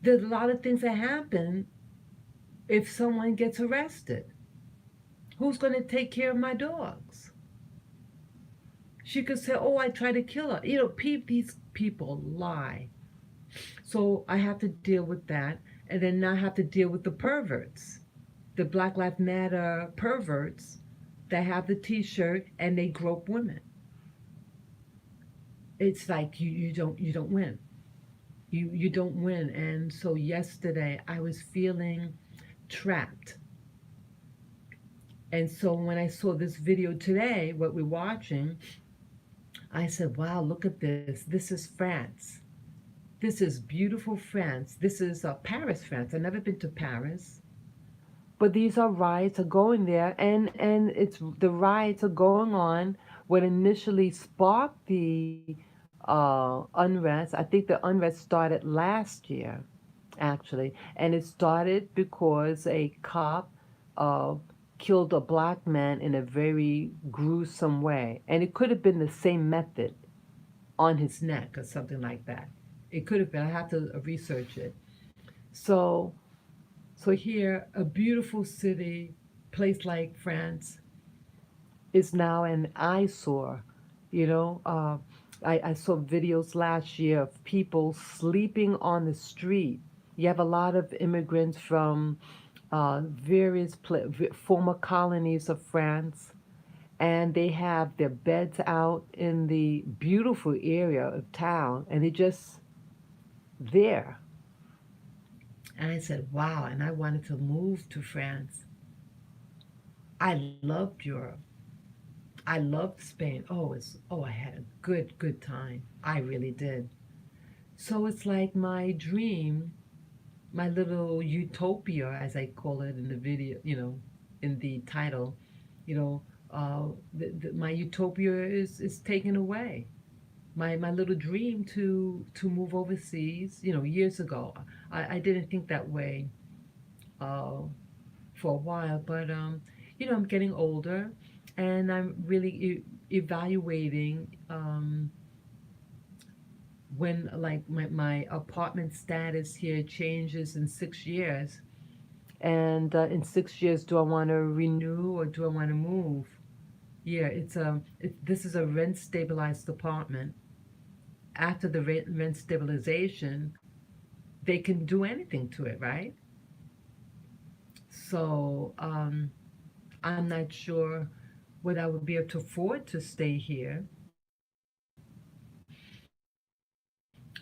There's a lot of things that happen if someone gets arrested. Who's going to take care of my dogs? She could say, "Oh, I tried to kill her." These people lie. So I have to deal with that, and then now I have to deal with the perverts, the Black Lives Matter perverts that have the T-shirt and they grope women. It's like you don't win. You don't win. And so yesterday I was feeling trapped. And so when I saw this video today, what we're watching, I said, "Wow, look at this. This is France. This is beautiful France. This is Paris, France. I've never been to Paris." But these are riots are going there, and it's the riots are going on. What initially sparked the unrest, I think the unrest started last year, actually, and it started because a cop uh, killed a black man in a very gruesome way, and it could have been the same method on his neck or something like that. It could have been. I have to research it. So so here, a beautiful city, place like France, is now an eyesore. You know, I saw videos last year of people sleeping on the street. You have a lot of immigrants from various former colonies of France, and they have their beds out in the beautiful area of town, and they're just there. And I said, wow, and I wanted to move to France. I loved Europe. I loved Spain. I had a good time. I really did. So it's like my dream, my little utopia, as I call it in the video, in the title, you know, my utopia is taken away. My little dream to move overseas, years ago. I didn't think that way uh, for a while, but I'm getting older, and I'm really evaluating when like my apartment status here changes in 6 years, and in 6 years, do I want to renew or do I want to move? Yeah, this is a rent stabilized apartment. After the rent stabilization, they can do anything to it, right? So I'm not sure whether I would be able to afford to stay here.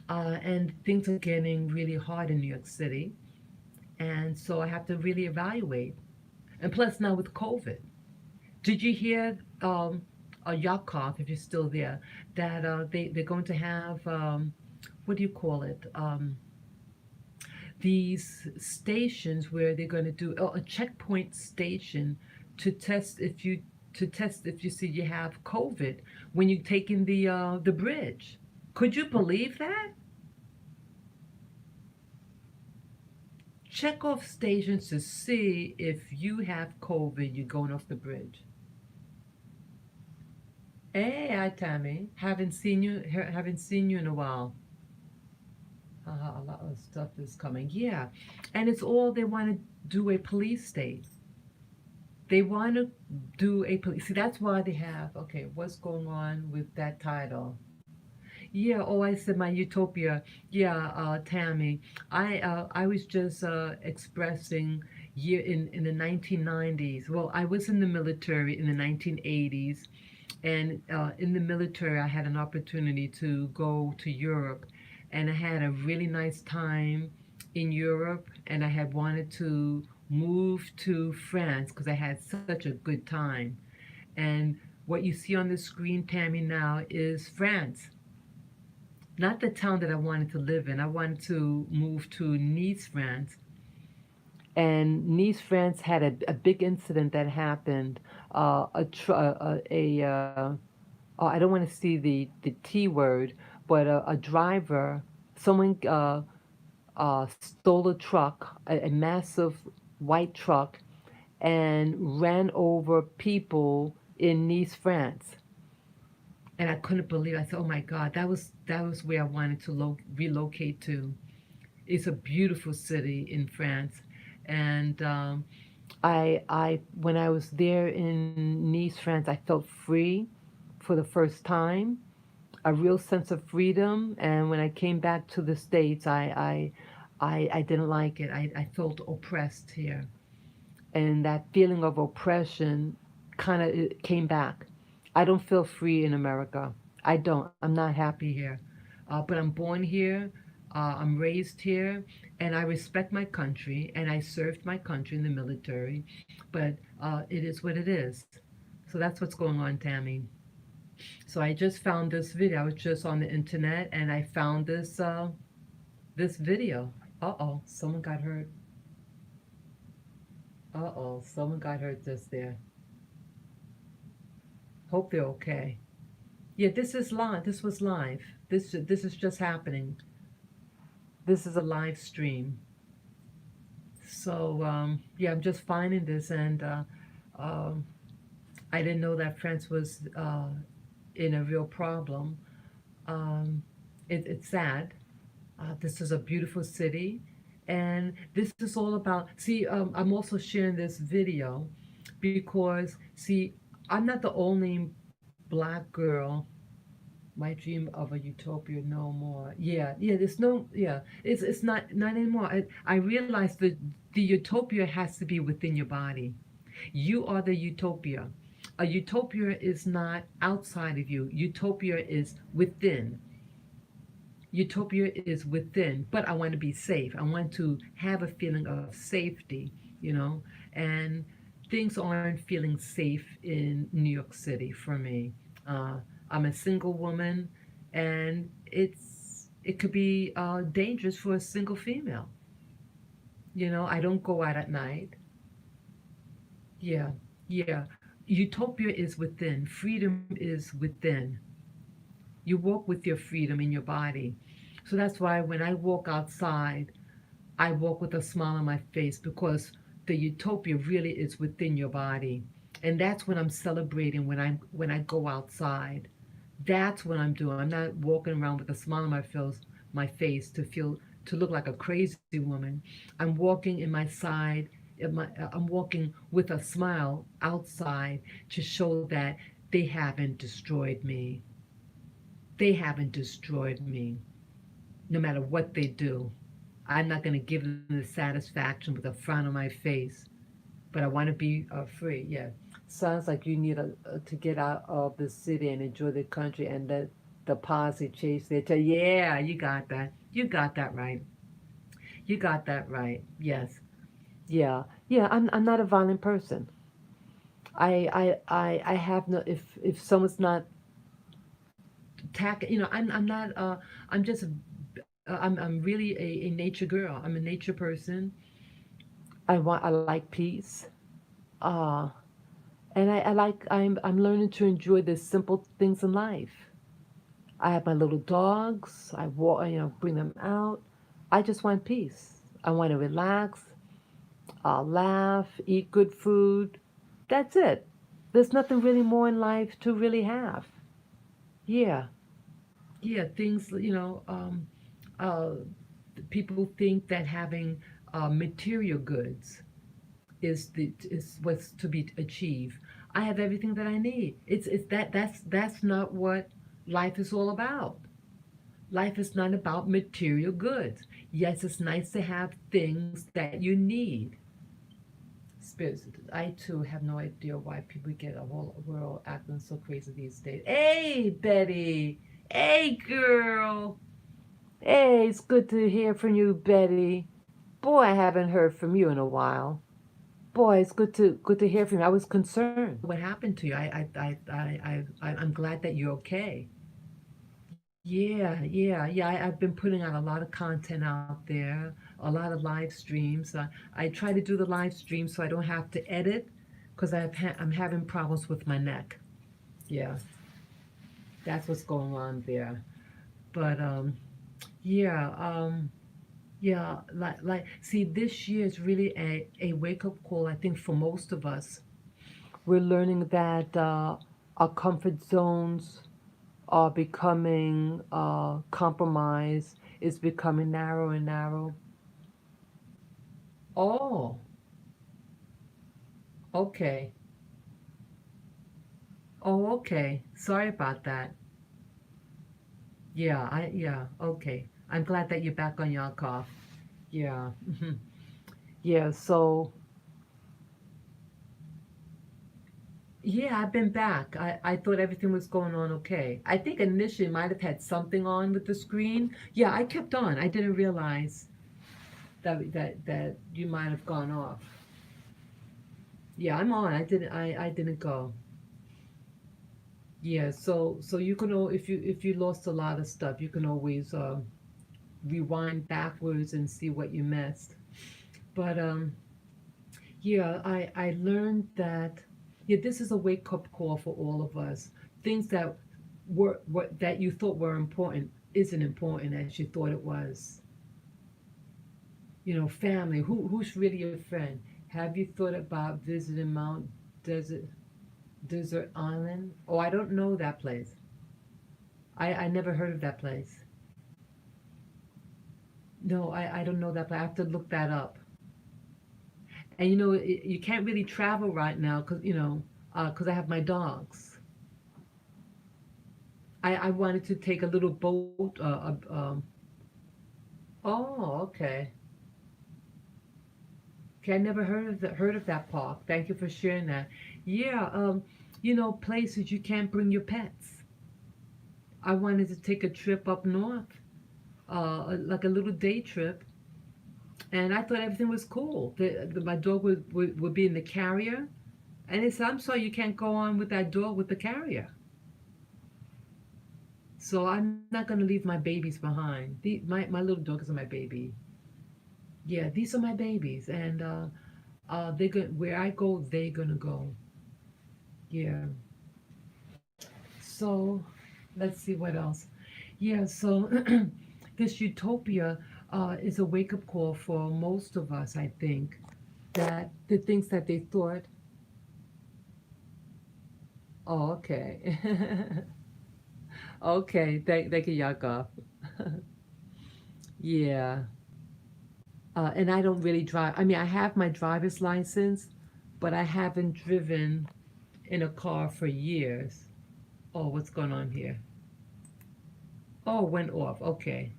And things are getting really hard in New York City. And so I have to really evaluate. And plus, now with COVID, did you hear Yakov, if you're still there, that they're going to have, what do you call it? These stations where they're going to do a checkpoint station to test if you see you have COVID when you take in the bridge. Could you believe that? Check off stations to see if you have COVID. You're going off the bridge. Hey, hi Tammy. Haven't seen you in a while. A lot of stuff is coming. Yeah, and it's all they want to do a police state. They want to do a police. See, that's why they have. Okay, what's going on with that title? Yeah. Oh, I said my utopia. Yeah, Tammy. I was just expressing year in the 1990s. Well, I was in the military in the 1980s, and in the military, I had an opportunity to go to Europe, and I had a really nice time in Europe, and I had wanted to move to France because I had such a good time. And what you see on the screen, Tammy, now is France, not the town that I wanted to live in. I wanted to move to Nice, France. And Nice, France had a big incident that happened. I don't want to see the T word, but a driver, someone stole a truck, a massive white truck, and ran over people in Nice, France. And I couldn't believe it. I said, "Oh my God, that was where I wanted to relocate to." It's a beautiful city in France, and I when I was there in Nice, France, I felt free for the first time, a real sense of freedom. And when I came back to the States, I didn't like it. I felt oppressed here, and that feeling of oppression kind of came back. I don't feel free in America. I don't. I'm not happy here. But I'm born here. I'm raised here, and I respect my country, and I served my country in the military. But it is what it is. So that's what's going on, Tammy. So I just found this video. I was just on the internet, and I found this video. Uh-oh, someone got hurt. Uh-oh, someone got hurt just there. Hope they're okay. Yeah, this is live. This was live. This is just happening. This is a live stream. So yeah, I'm just finding this, and um, I didn't know that France was in a real problem. Um, it's sad. This is a beautiful city, and this is all about. See, I'm also sharing this video because see, I'm not the only black girl. My dream of a utopia no more. Yeah, yeah. There's no. Yeah, it's not anymore. I realize that the utopia has to be within your body. You are the utopia. A utopia is not outside of you. Utopia is within. Utopia is within, but I want to be safe. I want to have a feeling of safety, you know, and things aren't feeling safe in New York City for me. Uh, I'm a single woman, and it could be dangerous for a single female. I don't go out at night. Yeah, yeah. Utopia is within. Freedom is within. You walk with your freedom in your body. So that's why when I walk outside, I walk with a smile on my face because the utopia really is within your body. And that's when I'm celebrating when I go outside. That's what I'm doing. I'm not walking around with a smile on my face to look like a crazy woman. I'm walking in my side I'm walking with a smile outside to show that they haven't destroyed me. They haven't destroyed me, no matter what they do. I'm not going to give them the satisfaction with a frown on my face, but I want to be free. Yeah. Sounds like you need to get out of the city and enjoy the country and let the posse chase their tail. Yeah, you got that. You got that right. You got that right. Yes. Yeah. Yeah. I'm not a violent person. I have no. If someone's not I'm not. I'm just. I'm really a nature girl. I'm a nature person. I like peace. Uh, and I'm learning to enjoy the simple things in life. I have my little dogs. I walk, bring them out. I just want peace. I want to relax, laugh, eat good food. That's it. There's nothing really more in life to really have. Yeah, yeah. Things, uh, people think that having material goods is what's to be achieved. I have everything that I need. That's not what life is all about. Life is not about material goods. Yes, it's nice to have things that you need. Spirits, I too have no idea why people get a whole world acting so crazy these days. Hey, Betty. Hey, girl. Hey, it's good to hear from you, Betty. Boy, I haven't heard from you in a while. Boy, it's good to hear from you. I was concerned. What happened to you? I'm glad that you're okay. Yeah, yeah, yeah. I've been putting out a lot of content out there, a lot of live streams. I try to do the live stream so I don't have to edit because I'm having problems with my neck. Yeah, that's what's going on there. But yeah, yeah. See, this year is really a wake up call. I think for most of us, we're learning that our comfort zones are becoming compromised. It's becoming narrow and narrow. Oh, okay. Oh, okay. Sorry about that. Yeah, okay. I'm glad that you're back on your cough. Yeah. Yeah, so yeah, I've been back. I thought everything was going on okay. I think initially might have had something on with the screen. Yeah, I kept on. I didn't realize that you might have gone off. Yeah, I'm on. I didn't go. Yeah, so you can if you lost a lot of stuff, you can always rewind backwards and see what you missed. But yeah, I learned that yeah, this is a wake up call for all of us. Things that were that you thought were important isn't important as you thought it was. Family. Who's really your friend? Have you thought about visiting Mount Desert Desert Island? Oh, I don't know that place. I never heard of that place. No, I don't know that place. I have to look that up. And you can't really travel right now because I have my dogs. I wanted to take a little boat. Oh, okay. Okay, I never heard of that park. Thank you for sharing that. Yeah, places you can't bring your pets. I wanted to take a trip up north, like a little day trip, and I thought everything was cool. My dog would be in the carrier, And they said, I'm sorry, you can't go on with that dog with the carrier. So I'm not going to leave my babies behind. My little dog is my baby. Yeah, these are my babies. And they go, where I go, they're going to go. Yeah. So let's see what else. Yeah, so this utopia is a wake up call for most of us, I think, that the things that they thought, oh, okay. Okay, thank you, Yakov. Yeah. And I don't really drive. I mean, I have my driver's license, but I haven't driven in a car for years. Oh, what's going on here? Oh, went off. Okay.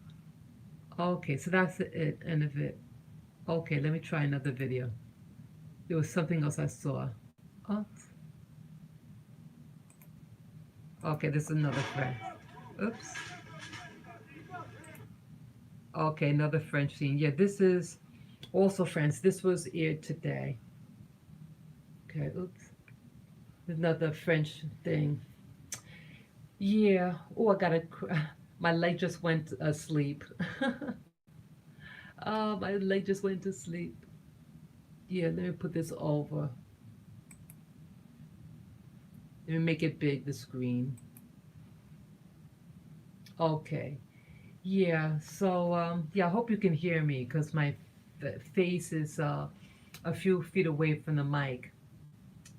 Okay, so that's it, end of it. Okay, let me try another video. There was something else I saw. Oh, okay, this is another friend. Oops. Okay, another French scene. Yeah, this is also French. This was aired today. Okay, oops. Another French thing. Yeah. Oh, I gotta. My leg just went asleep. Oh, my leg just went to sleep. Yeah, let me put this over. Let me make it big, the screen. Okay. Yeah, so yeah, I hope you can hear me because my face is a few feet away from the mic.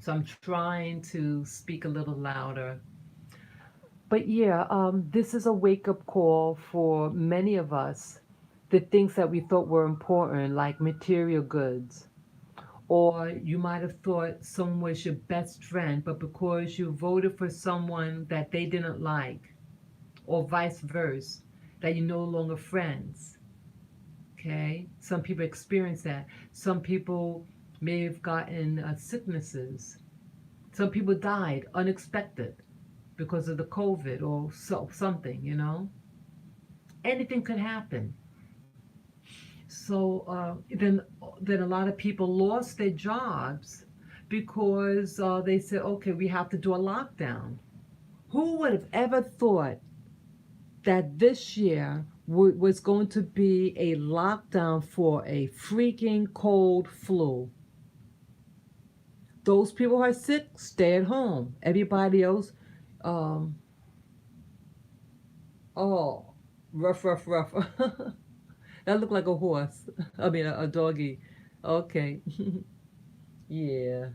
So I'm trying to speak a little louder. But yeah, this is a wake up call for many of us. The things that we thought were important, like material goods, or you might have thought someone was your best friend, but because you voted for someone that they didn't like, or vice versa, that you're no longer friends. Okay, some people experience that. Some people may have gotten sicknesses. Some people died unexpected because of the COVID or something. Anything could happen. So then a lot of people lost their jobs because they said, okay, we have to do a lockdown. Who would have ever thought that this year was going to be a lockdown for a freaking cold flu? Those people who are sick, stay at home. Everybody else, um, oh, rough, rough, rough. That looked like a horse. I mean, a doggy. Okay, yeah.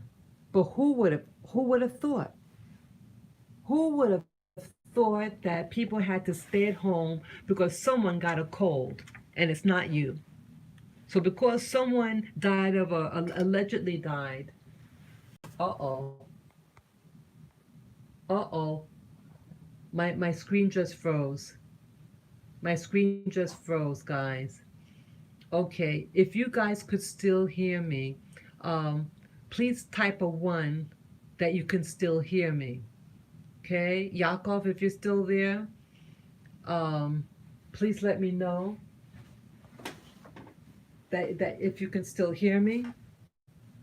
But who would have thought? Who would have thought that people had to stay at home because someone got a cold and it's not you? So because someone died of allegedly died. Uh oh. Uh oh. My screen just froze. My screen just froze, guys. Okay, if you guys could still hear me, um, please type a one that you can still hear me. Okay, Yakov, if you're still there, um, please let me know that if you can still hear me.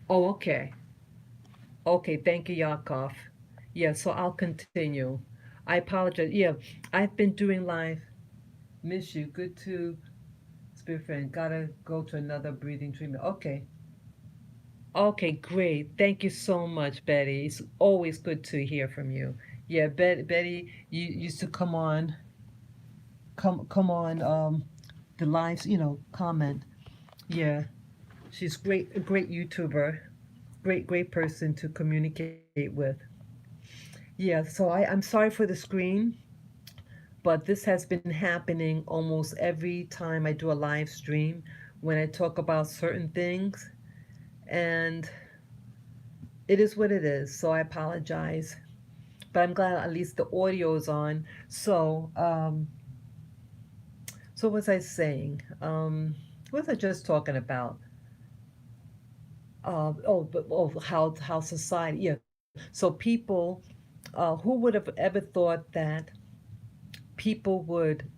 Oh, okay. Okay, thank you, Yakov. Yeah, so I'll continue. I apologize. Yeah, I've been doing live. Miss you. Good to spirit friend. Gotta go to another breathing treatment. Okay. Okay, great. Thank you so much, Betty. It's always good to hear from you. Yeah, Betty, you used to come on the lives, comment. Yeah, she's great, a great YouTuber, great person to communicate with. Yeah, so I'm sorry for the screen, but this has been happening almost every time I do a live stream when I talk about certain things, and it is what it is. So I apologize, but I'm glad at least the audio is on. So what was I saying? What was I just talking about? How society, yeah. So people, who would have ever thought that people would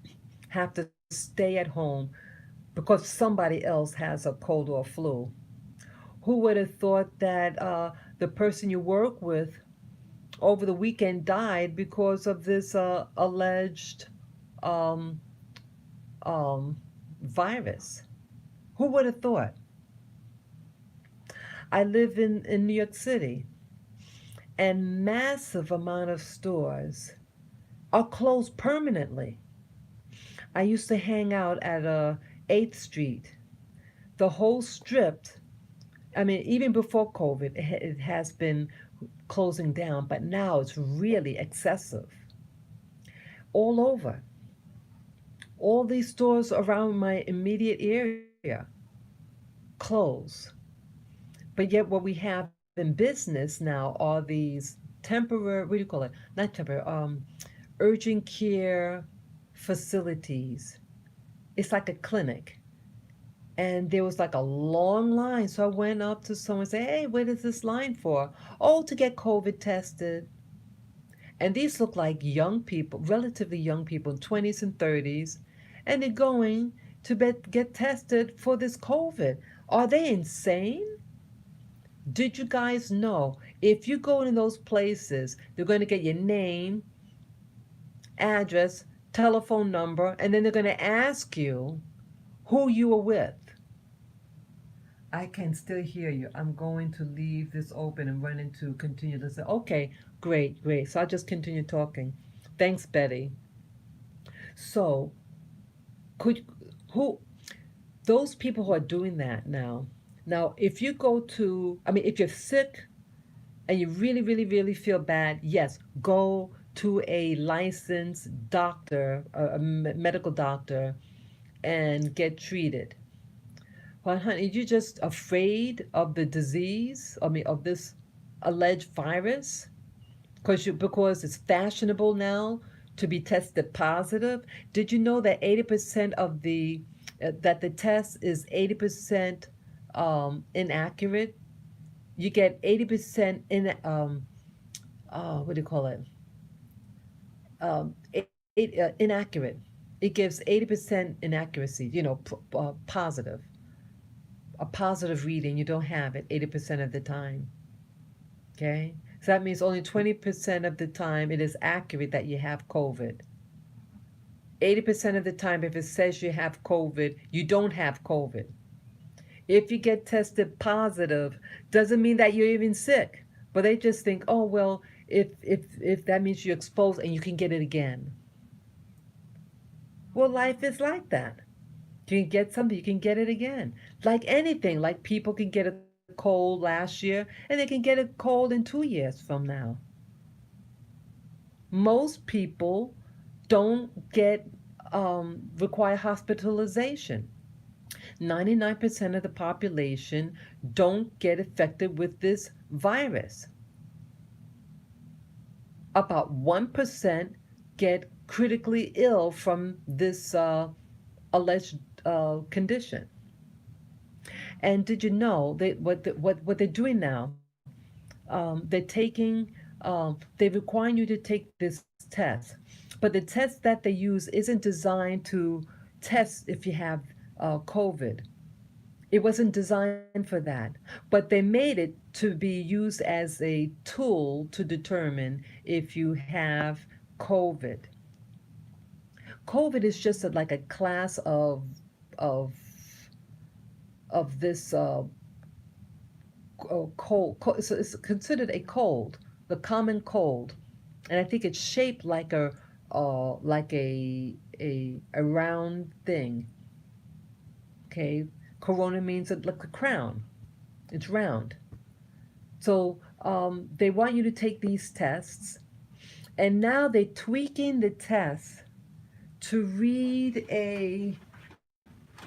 have to stay at home because somebody else has a cold or flu? Who would have thought that the person you work with over the weekend died because of this alleged um, um, virus. Who would have thought? I live in New York City, and massive amount of stores are closed permanently. I used to hang out at 8th Street. The whole strip, I mean, even before COVID, it has been closing down, but now it's really excessive all over. All these stores around my immediate area close. But yet, what we have in business now are these temporary, what do you call it? Not temporary, urgent care facilities. It's like a clinic. And there was like a long line. So I went up to someone and said, "Hey, what is this line for?" "Oh, to get COVID tested." And these look like young people, relatively young people, 20s and 30s, and they're going to get tested for this COVID. Are they insane? Did you guys know if you go in those places, they're going to get your name, address, telephone number, and then they're going to ask you who you were with? I can still hear you. I'm going to leave this open and run into continue to say, okay, great, great. So I'll just continue talking. Thanks, Betty. So, could who those people who are doing that now? Now, if you go to, I mean, if you're sick and you really, really, really feel bad, yes, go to a licensed doctor, medical doctor, and get treated. Well, honey, you're just afraid of the disease, I mean, of this alleged virus, because it's fashionable now to be tested positive. Did you know that 80% of that the test is 80% inaccurate? You get 80% in what do you call it? Inaccurate. It gives 80% inaccuracy. Positive. A positive reading, you don't have it 80% of the time. Okay? So that means only 20% of the time it is accurate that you have COVID. 80% of the time, if it says you have COVID, you don't have COVID. If you get tested positive, doesn't mean that you're even sick. But they just think, oh well, if that means you're exposed and you can get it again. Well, life is like that. You can get something, you can get it again. Like anything, like people can get a cold last year and they can get a cold in 2 years from now. Most people don't require hospitalization. 99% of the population don't get affected with this virus. About 1% get critically ill from this alleged condition. And did you know what they're doing now? They're taking, they require you to take this test, but the test that they use isn't designed to test if you have COVID. It wasn't designed for that, but they made it to be used as a tool to determine if you have COVID. COVID is just like a class of this cold. So it's considered a cold, the common cold, and I think it's shaped like a round thing. Okay, corona means like a crown. It's round. So they want you to take these tests, and now they're tweaking the test to read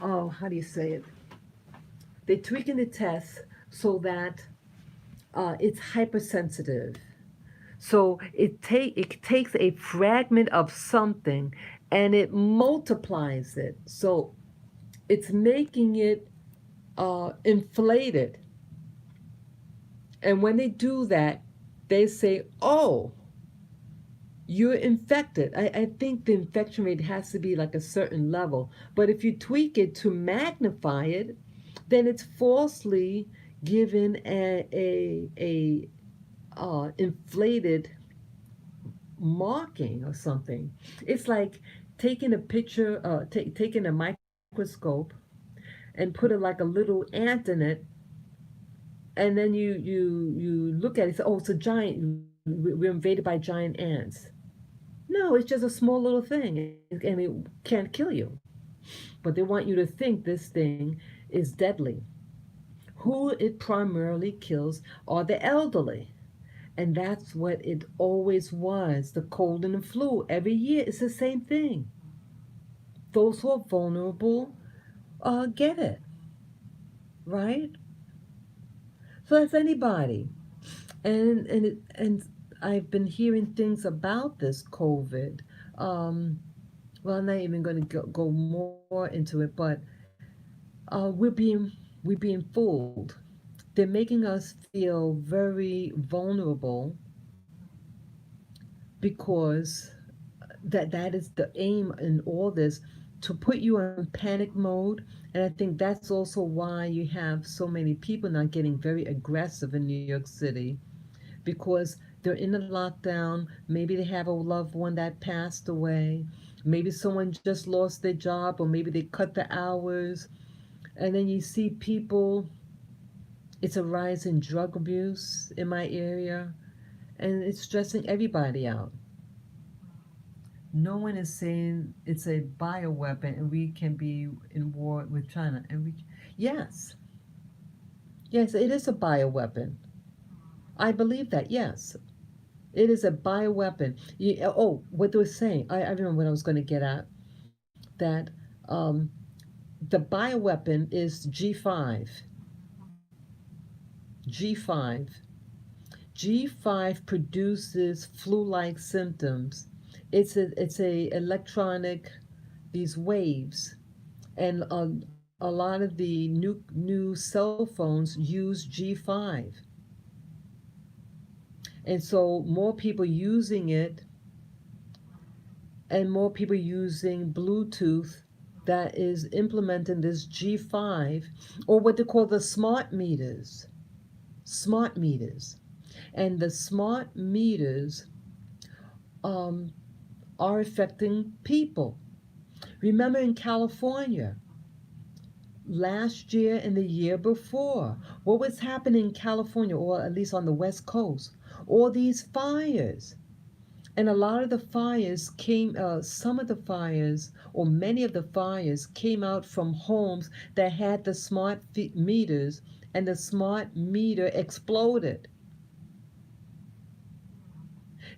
how do you say it? They're tweaking the test so that it's hypersensitive. So it takes a fragment of something and it multiplies it. So it's making it inflated. And when they do that, they say, "Oh, you're infected." I think the infection rate has to be like a certain level. But if you tweak it to magnify it, then it's falsely given a inflated marking or something. It's like taking a picture, taking a microscope and put like a little ant in it, and then you look at it. Oh, it's a giant. We're invaded by giant ants. No, it's just a small little thing, and it can't kill you. But they want you to think this thing is deadly. Who it primarily kills are the elderly. And that's what it always was, the cold and the flu. Every year, it's the same thing. Those who are vulnerable get it, right? So that's anybody. And I've been hearing things about this COVID. Um, well, I'm not even going to go more into it, but we're being fooled. They're making us feel very vulnerable because that is the aim in all this, to put you in panic mode. And I think that's also why you have so many people now getting very aggressive in New York City, because they're in a lockdown. Maybe they have a loved one that passed away, maybe someone just lost their job, or maybe they cut the hours. And then you see people, it's a rise in drug abuse in my area, and it's stressing everybody out. No one is saying it's a bioweapon and we can be in war with China. And we, yes, yes, it is a bioweapon. I believe that. Yes, it is a bioweapon. Oh, what they were saying. I remember what I was going to get at. That um, the bioweapon is G5. G5. G5 produces flu-like symptoms. It's a electronic, these waves, and a lot of the new cell phones use G5, and so more people using it, and more people using Bluetooth that is implementing this G5, or what they call the smart meters, and the smart meters um, are affecting people. Remember in California, last year and the year before, what was happening in California, or at least on the West Coast? All these fires. And a lot of the fires came, some of the fires, or many of the fires, came out from homes that had the smart meters, and the smart meter exploded.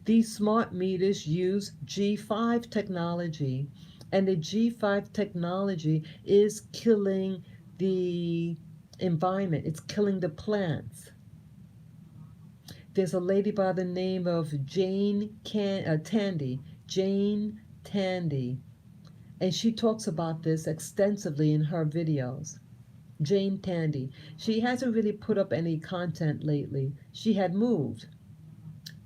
These smart meters use G5 technology, and the G5 technology is killing the environment, it's killing the plants. There's a lady by the name of Tandy, Jane Tandy, and she talks about this extensively in her videos. Jane Tandy. She hasn't really put up any content lately. She had moved.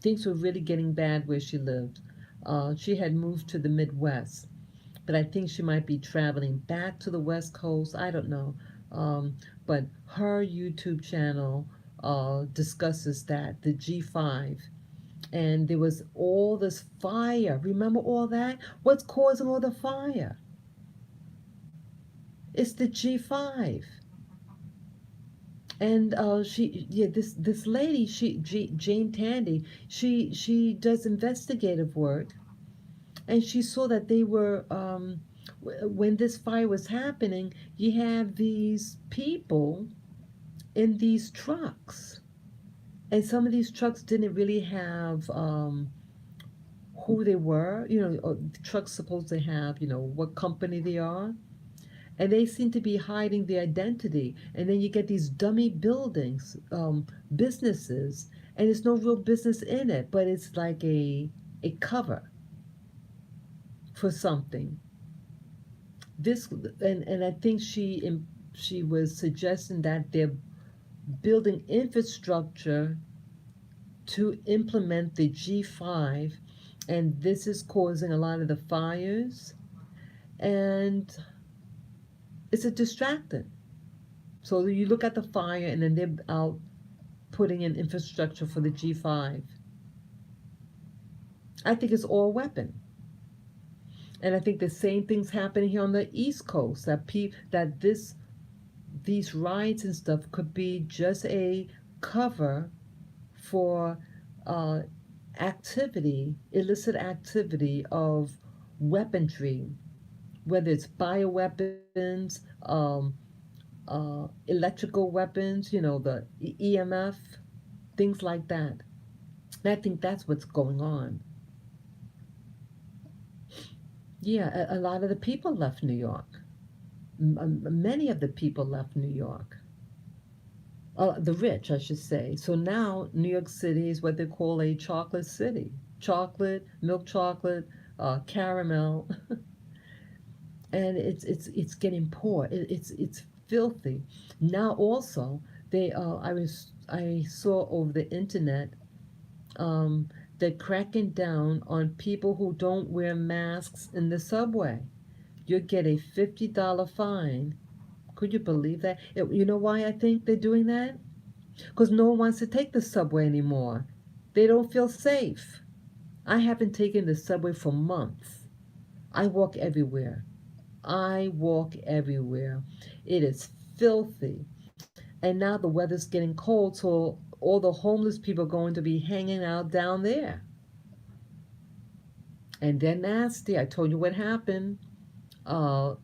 Things were really getting bad where she lived. She had moved to the Midwest, but I think she might be traveling back to the West Coast. I don't know. Um, but her YouTube channel discusses that, the G5. And there was all this fire. Remember all that? What's causing all the fire? It's the G5. And this lady, Jane Tandy, she does investigative work, and she saw that they were when this fire was happening, you have these people in these trucks, and some of these trucks didn't really have who they were. The trucks supposed to have what company they are, and they seem to be hiding the identity. And then you get these dummy buildings, businesses, and there's no real business in it, but it's like a cover for something. This and I think she was suggesting that they're building infrastructure to implement the G5, and this is causing a lot of the fires, and it's a distractant. So you look at the fire, and then they're out putting in infrastructure for the G5. I think it's all weapon. And I think the same thing's happening here on the East Coast. That these riots and stuff could be just a cover for uh, activity, illicit activity of weaponry, whether it's bioweapons, electrical weapons, the EMF, things like that. And I think that's what's going on. Yeah, a lot of the people left New York. Many of the people left New York. The rich, I should say. So now New York City is what they call a chocolate city. Chocolate, milk chocolate, caramel, and it's getting poor. It's filthy. Now also I saw over the internet, um, they're cracking down on people who don't wear masks in the subway. You get a $50 fine. Could you believe that? You know why I think they're doing that? Because no one wants to take the subway anymore. They don't feel safe. I haven't taken the subway for months. I walk everywhere. I walk everywhere. It is filthy. And now the weather's getting cold, so all the homeless people are going to be hanging out down there. And they're nasty. I told you what happened. uh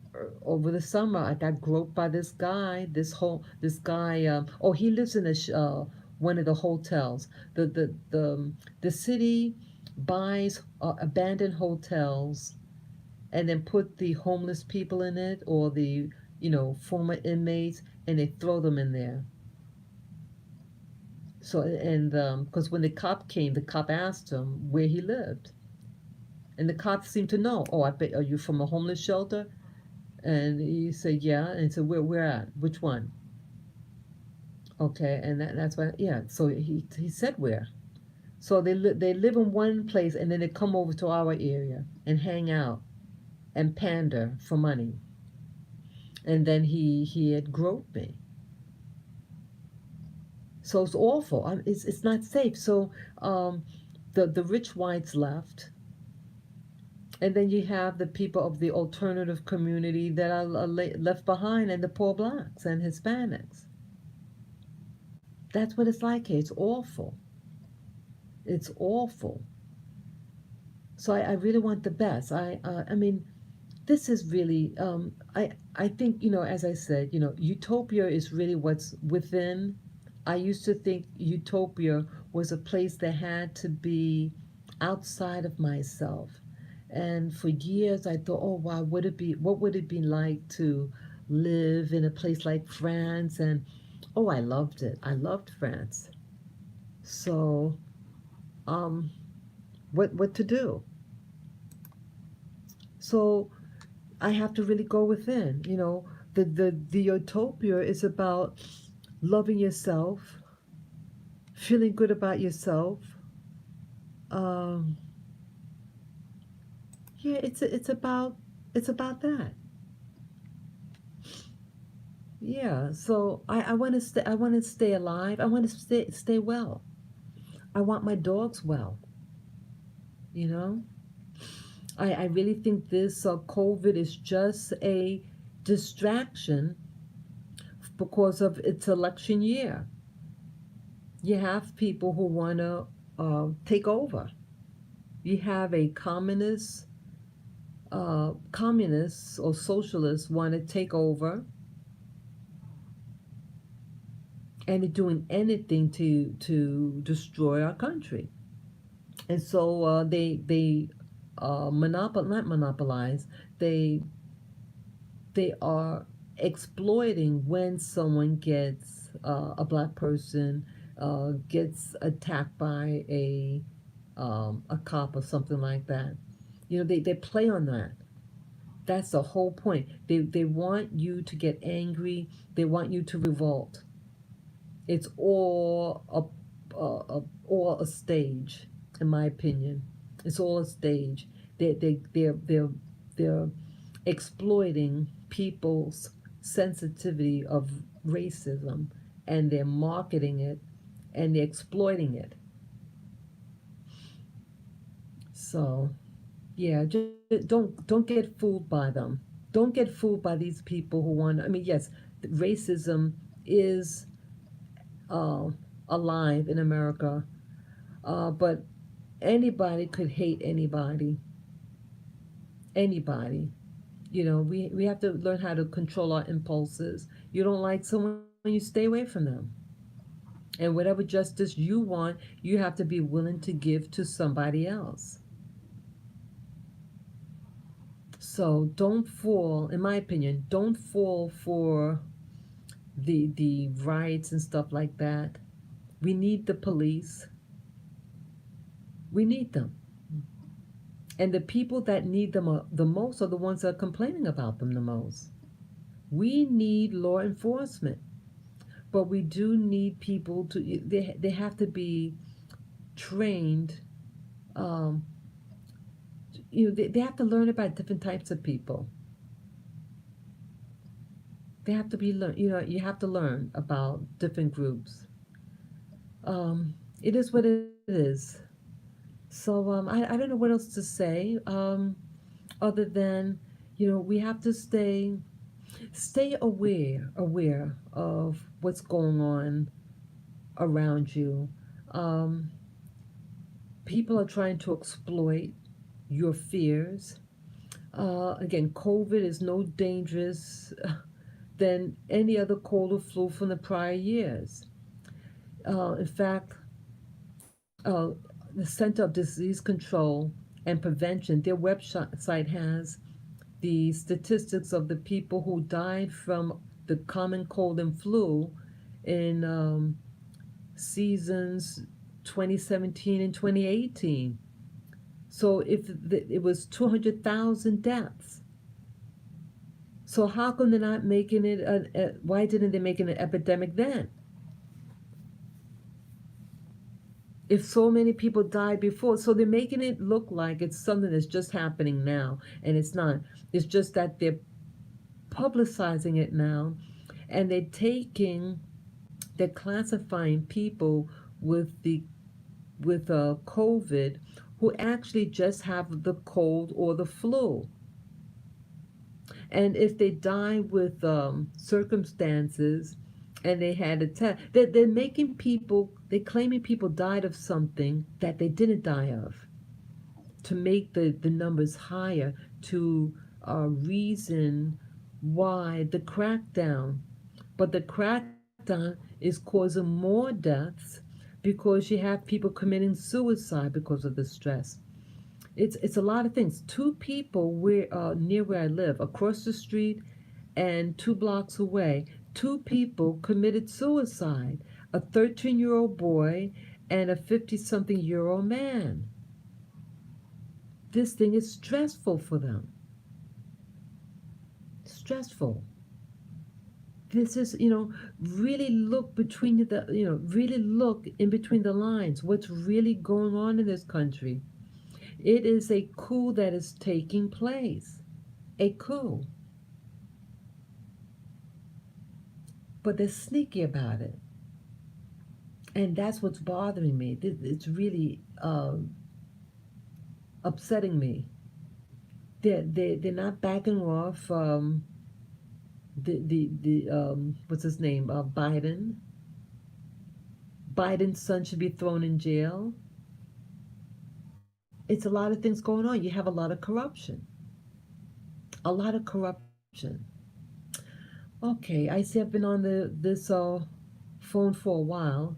Over the summer, I got groped by this guy. Oh, he lives in one of the hotels. The city buys abandoned hotels and then put the homeless people in it, or the former inmates, and they throw them in there. So, and because when the cop came, the cop asked him where he lived, and the cop seemed to know. Oh, I bet, are you from a homeless shelter? And he said, yeah. And he said, where at? Which one? Okay. And that's why, yeah. So he said where. So they live in one place, and then they come over to our area and hang out and pander for money. And then he had groped me. So it's awful. It's not safe. So um, the rich whites left. And then you have the people of the alternative community that are left behind, and the poor blacks and Hispanics. That's what it's like here. It's awful. It's awful. So I really want the best. I mean, this is really. I think, as I said, utopia is really what's within. I used to think utopia was a place that had to be outside of myself, and for years I thought, oh wow, what would it be like to live in a place like France? And oh, I loved it. I loved France. So, um, what to do? So I have to really go within. The utopia is about loving yourself, feeling good about yourself. Um, yeah, it's about that. Yeah. So I want to stay. I want to stay alive. I want to stay well. I want my dogs well. You know. I really think this COVID is just a distraction because of its election year. You have people who want to take over. You have a communists or socialists want to take over, and they're doing anything to destroy our country. And so they not monopolize. They they are exploiting when someone gets a black person gets attacked by a cop or something like that. They play on that. That's the whole point. They want you to get angry. They want you to revolt. It's all a stage, in my opinion. It's all a stage. They're exploiting people's sensitivity of racism, and they're marketing it and they're exploiting it. So yeah, don't get fooled by them. Don't get fooled by these people who want. I mean, yes, racism is uh, alive in America, but anybody could hate anybody. Anybody. We have to learn how to control our impulses. You don't like someone, you stay away from them. And whatever justice you want, you have to be willing to give to somebody else. So don't fall, in my opinion, don't fall for the riots and stuff like that. We need the police. We need them. And the people that need them the most are the ones that are complaining about them the most. We need law enforcement, but we do need people to, they have to be trained. Um, they have to learn about different types of people. They have to be learn. You have to learn about different groups. It is what it is. So I don't know what else to say, other than we have to stay aware of what's going on around you. Um, People are trying to exploit your fears. Again, COVID is no dangerous than any other cold or flu from the prior years. In fact, the Center of Disease Control and Prevention, their website has the statistics of the people who died from the common cold and flu in seasons 2017 and 2018. So if it was 200,000 deaths. So how come they're not making it? Why didn't they make it an epidemic then? If so many people died before, so they're making it look like it's something that's just happening now, and it's not. It's just that they're publicizing it now, and they're classifying people with the with COVID who actually just have the cold or the flu. And if they die with circumstances and they had a test, they're making people, they're claiming people died of something that they didn't die of to make the numbers higher, to reason why the crackdown. But the crackdown is causing more deaths because you have people committing suicide because of the stress. It's a lot of things. Two people near where I live, across the street and 2 blocks away, two people committed suicide. A 13-year-old boy and a 50-something-year-old man. This thing is stressful for them. Stressful. This is, really look between really look in between the lines. What's really going on in this country? It is a coup that is taking place. A coup. But they're sneaky about it. And that's what's bothering me. It's really upsetting me. They're not backing off the what's his name? Biden. Biden's son should be thrown in jail. It's a lot of things going on. You have a lot of corruption. A lot of corruption. Okay, I see I've been on this phone for a while.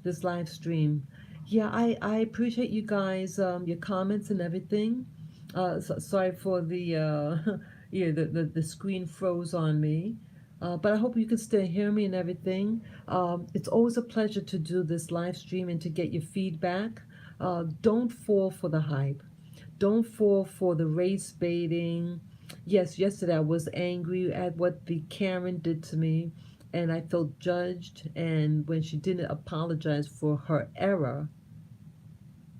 This live stream. Yeah, I appreciate you guys, your comments and everything. Sorry for the yeah, the screen froze on me. But I hope you can still hear me and everything. It's always a pleasure to do this live stream and to get your feedback. Don't fall for the hype. Don't fall for the race baiting. Yes, yesterday I was angry at what the Karen did to me, and I felt judged. And when she didn't apologize for her error,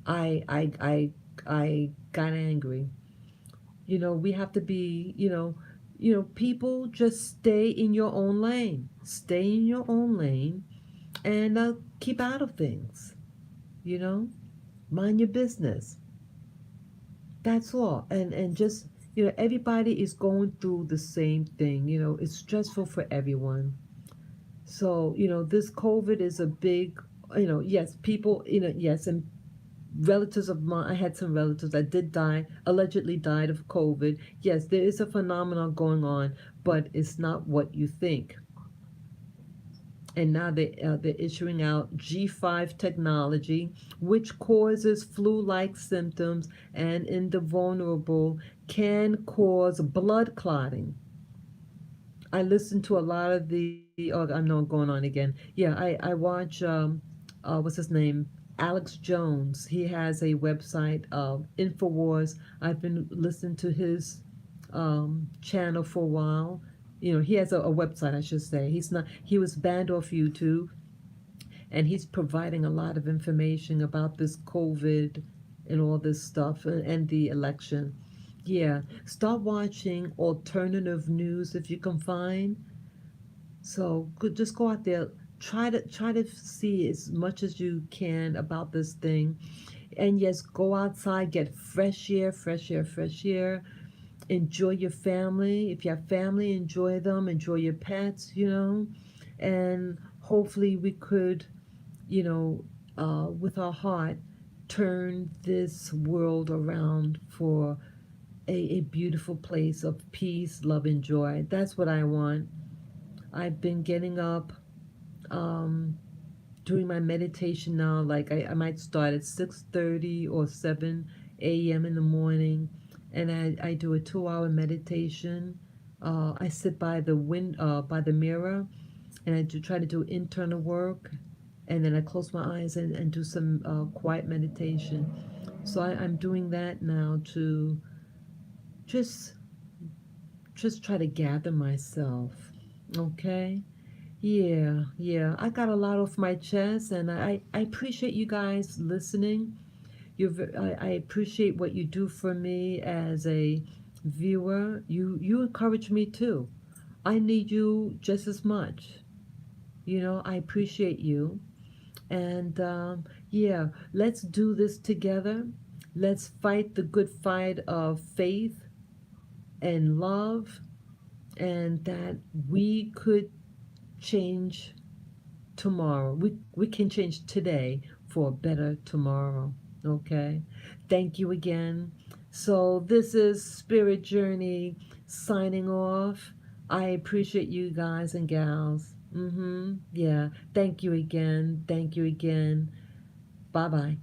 I I I I got angry. We have to be. people just stay in your own lane. Stay in your own lane and keep out of things. You know, mind your business. That's all. And just everybody is going through the same thing. It's stressful for everyone. So this COVID is a big. Yes, people. Yes, and relatives of mine. I had some relatives that did die, allegedly died of COVID. Yes, there is a phenomenon going on, but it's not what you think. And now they're issuing out G5 technology, which causes flu-like symptoms and in the vulnerable can cause blood clotting. I listen to a lot of I know I'm going on again. Yeah, I watch what's his name? Alex Jones. He has a website, Infowars. I've been listening to his channel for a while. He has a website, I should say. He was banned off YouTube, and he's providing a lot of information about this COVID and all this stuff and the election. Yeah, start watching alternative news if you can find. So just go out there, try to see as much as you can about this thing, and yes, go outside, get fresh air, fresh air, fresh air. Enjoy your family. If you have family, enjoy them. Enjoy your pets. And hopefully we could, with our heart, turn this world around for a beautiful place of peace, love, and joy. That's what I want. I've been getting up, um, doing my meditation now. Like I might start at 6:30 or 7 a.m. in the morning, and I do a 2 hour meditation. I sit by the mirror, and I try to do internal work, and then I close my eyes and do some quiet meditation. So I'm doing that now to just just try to gather myself. Okay. Yeah, yeah. I got a lot off my chest, and I appreciate you guys listening. I appreciate what you do for me as a viewer. You encourage me too. I need you just as much. I appreciate you. And yeah, let's do this together. Let's fight the good fight of faith and love, and that we could change tomorrow. We can change today for a better tomorrow. Okay? Thank you again. So this is Spirit Journey signing off. I appreciate you guys and gals. Yeah. Thank you again. Thank you again. Bye bye.